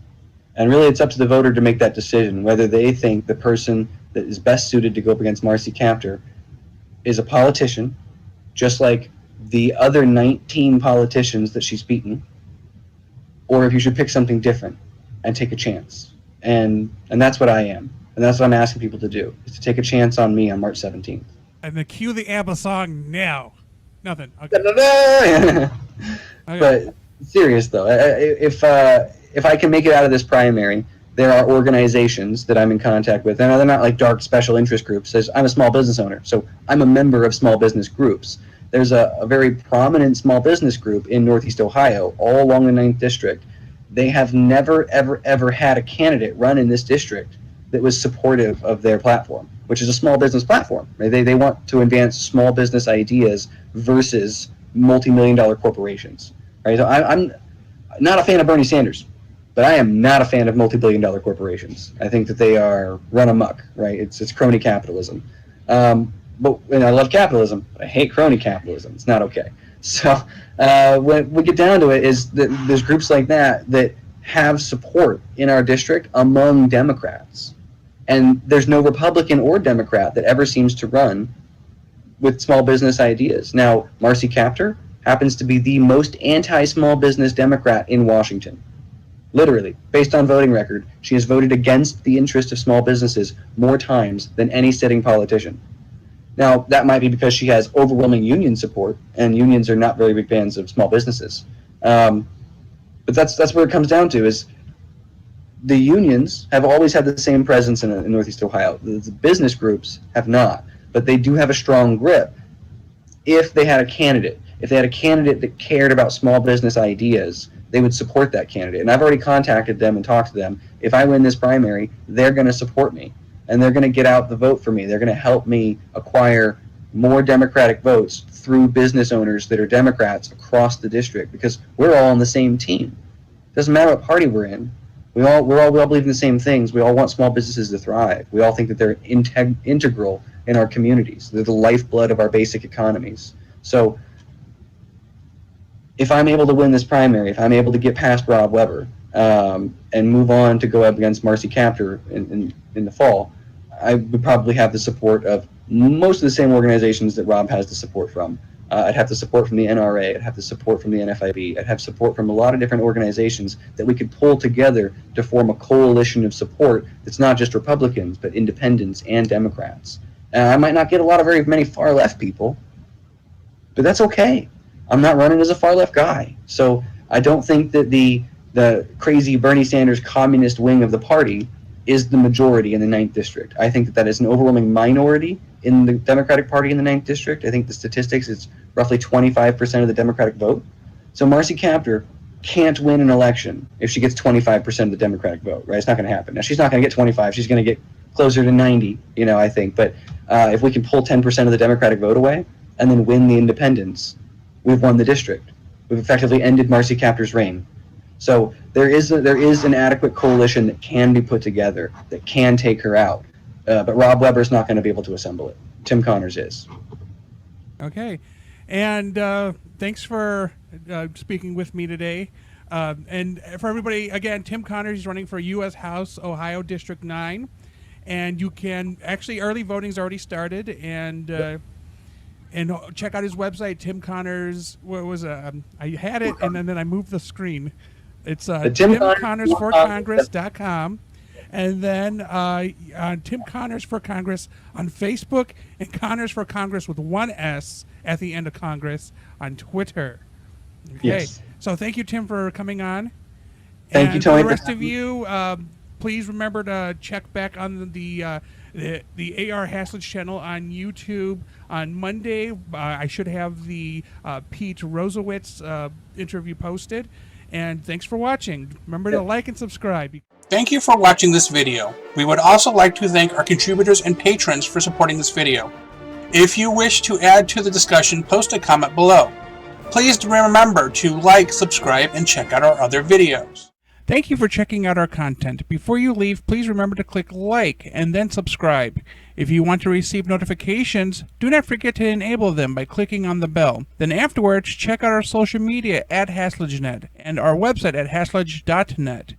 And really, it's up to the voter to make that decision, whether they think the person that is best suited to go up against Marcy Kaptur is a politician, just like the other 19 politicians that she's beaten, or if you should pick something different and take a chance. And that's what I am. And that's what I'm asking people to do, is to take a chance on me on March 17th. And then cue the ABBA song now. Nothing. Okay. But serious, though, if I can make it out of this primary, there are organizations that I'm in contact with, and they're not like dark special interest groups. I'm a small business owner, so I'm a member of small business groups. There's a very prominent small business group in Northeast Ohio, all along the 9th District. They have never, ever, ever had a candidate run in this district that was supportive of their platform, which is a small business platform. Right? They want to advance small business ideas versus multi-million-dollar corporations. Right? So I'm not a fan of Bernie Sanders, but I am not a fan of multi-billion-dollar corporations. I think that they are run amok. Right? It's crony capitalism. But and I love capitalism, but I hate crony capitalism. It's not okay. So when we get down to it, is that there's groups like that have support in our district among Democrats. And there's no Republican or Democrat that ever seems to run with small business ideas. Now, Marcy Kaptur happens to be the most anti-small business Democrat in Washington. Literally, based on voting record, she has voted against the interest of small businesses more times than any sitting politician. Now, that might be because she has overwhelming union support, and unions are not very big fans of small businesses. But that's where it comes down to, is the unions have always had the same presence in Northeast Ohio. The business groups have not, but they do have a strong grip if they had a candidate. If they had a candidate that cared about small business ideas, they would support that candidate. And I've already contacted them and talked to them. If I win this primary, they're going to support me. And they're going to get out the vote for me. They're going to help me acquire more Democratic votes through business owners that are Democrats across the district, because we're all on the same team. Doesn't matter what party we're in. We all believe in the same things. We all want small businesses to thrive. We all think that they're integral in our communities. They're the lifeblood of our basic economies. So if I'm able to win this primary, if I'm able to get past Rob Weber and move on to go up against Marcy Kaptur in the fall, I would probably have the support of most of the same organizations that Rob has the support from. I'd have the support from the NRA. I'd have the support from the NFIB. I'd have support from a lot of different organizations that we could pull together to form a coalition of support that's not just Republicans, but independents and Democrats. I might not get a lot of very many far left people, but that's okay. I'm not running as a far left guy. So I don't think that the crazy Bernie Sanders communist wing of the party is the majority in the 9th District. I think that is an overwhelming minority in the Democratic Party in the 9th District. I think the statistics, it's roughly 25% of the Democratic vote. So Marcy Kaptur can't win an election if she gets 25% of the Democratic vote, right? It's not going to happen. Now, she's not going to get 25. She's going to get closer to 90, I think. But if we can pull 10% of the Democratic vote away and then win the independents, we've won the district. We've effectively ended Marcy Kaptur's reign. So there is an adequate coalition that can be put together that can take her out. But Rob Weber's not going to be able to assemble it. Tim Connors is. Okay. And thanks for speaking with me today. And for everybody, again, Tim Connors is running for U.S. House, Ohio District 9. And you can, actually, early voting's already started. And check out his website, Tim Connors. What was it? I had it, and then I moved the screen. It's TimConnorsForCongress.com. And then Tim Connors for Congress on Facebook, and Connors for Congress with one S at the end of Congress on Twitter. Okay. Yes. So thank you, Tim, for coming on. Thank you, Tony. For the rest of you, please remember to check back on the AR Haslage channel on YouTube. On Monday, I should have the Pete Rosowitz interview posted. And thanks for watching. Remember to like and subscribe. Thank you for watching this video. We would also like to thank our contributors and patrons for supporting this video. If you wish to add to the discussion, post a comment below. Please remember to like, subscribe, and check out our other videos. Thank you for checking out our content. Before you leave, please remember to click like and then subscribe. If you want to receive notifications, do not forget to enable them by clicking on the bell. Then afterwards, check out our social media at HaslageNet and our website at haslage.net.